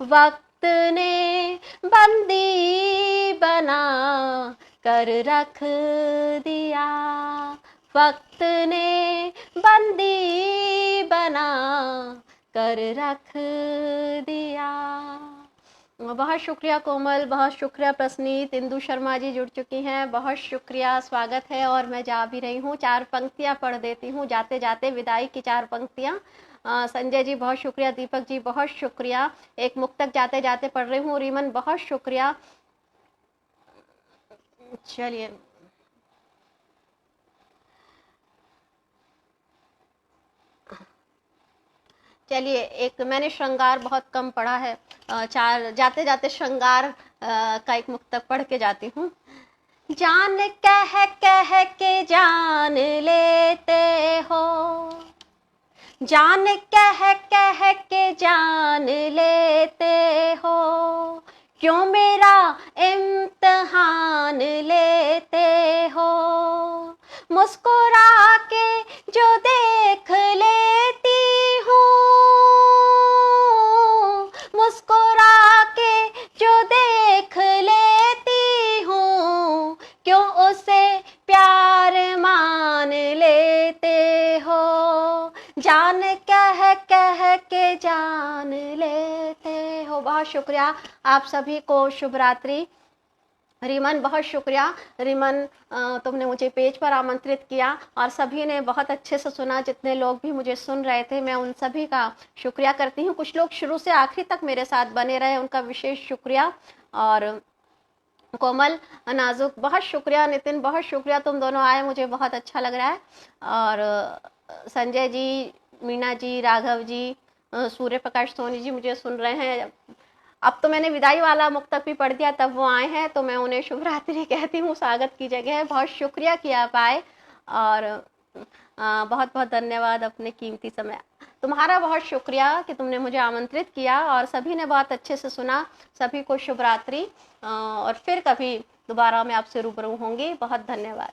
वक्त ने बंदी बना कर रख दिया। वक्त ने बंदी बना कर रख दिया। बहुत शुक्रिया कोमल, बहुत शुक्रिया प्रसनीत। इंदु शर्मा जी जुड़ चुकी हैं, बहुत शुक्रिया, स्वागत है। और मैं जा भी रही हूँ, 4 पंक्तियाँ पढ़ देती हूँ जाते जाते, विदाई की 4 पंक्तियाँ। संजय जी बहुत शुक्रिया, दीपक जी बहुत शुक्रिया। एक मुक्तक जाते जाते पढ़ रही हूँ। रीमन बहुत शुक्रिया। चलिए, चलिए एक मैंने श्रृंगार बहुत कम पढ़ा है, चार जाते जाते श्रृंगार का एक मुक्तक पढ़ के जाती हूँ। जान कह के जान लेते हो, जान कह के जान लेते हो, क्यों मेरा इम्तिहान लेते हो, मुस्कुरा के जो देख लेती हूँ, मुस्कुरा के जो देख लेती हूँ, क्यों उसे प्यार मान लेते हो, जान कह के जान लेते हो। बहुत शुक्रिया आप सभी को, शुभ रात्रि। रिमन बहुत शुक्रिया, रिमन तुमने मुझे पेज पर आमंत्रित किया और सभी ने बहुत अच्छे से सुना, जितने लोग भी मुझे सुन रहे थे मैं उन सभी का शुक्रिया करती हूँ। कुछ लोग शुरू से आखिरी तक मेरे साथ बने रहे, उनका विशेष शुक्रिया। और कोमल, नाजुक बहुत शुक्रिया, नितिन बहुत शुक्रिया, तुम दोनों आए, मुझे बहुत अच्छा लग रहा है। और संजय जी, मीना जी, राघव जी, सूर्य प्रकाश सोनी जी मुझे सुन रहे हैं। अब तो मैंने विदाई वाला मुक्तक भी पढ़ दिया, तब वो आए हैं तो मैं उन्हें शुभ रात्रि कहती हूँ, स्वागत की जगह है। बहुत शुक्रिया कि आप आए और बहुत बहुत धन्यवाद अपने कीमती समय। तुम्हारा बहुत शुक्रिया कि तुमने मुझे आमंत्रित किया और सभी ने बहुत अच्छे से सुना। सभी को शुभ रात्रि और फिर कभी दोबारा मैं आपसे रूबरू होंगी। बहुत धन्यवाद।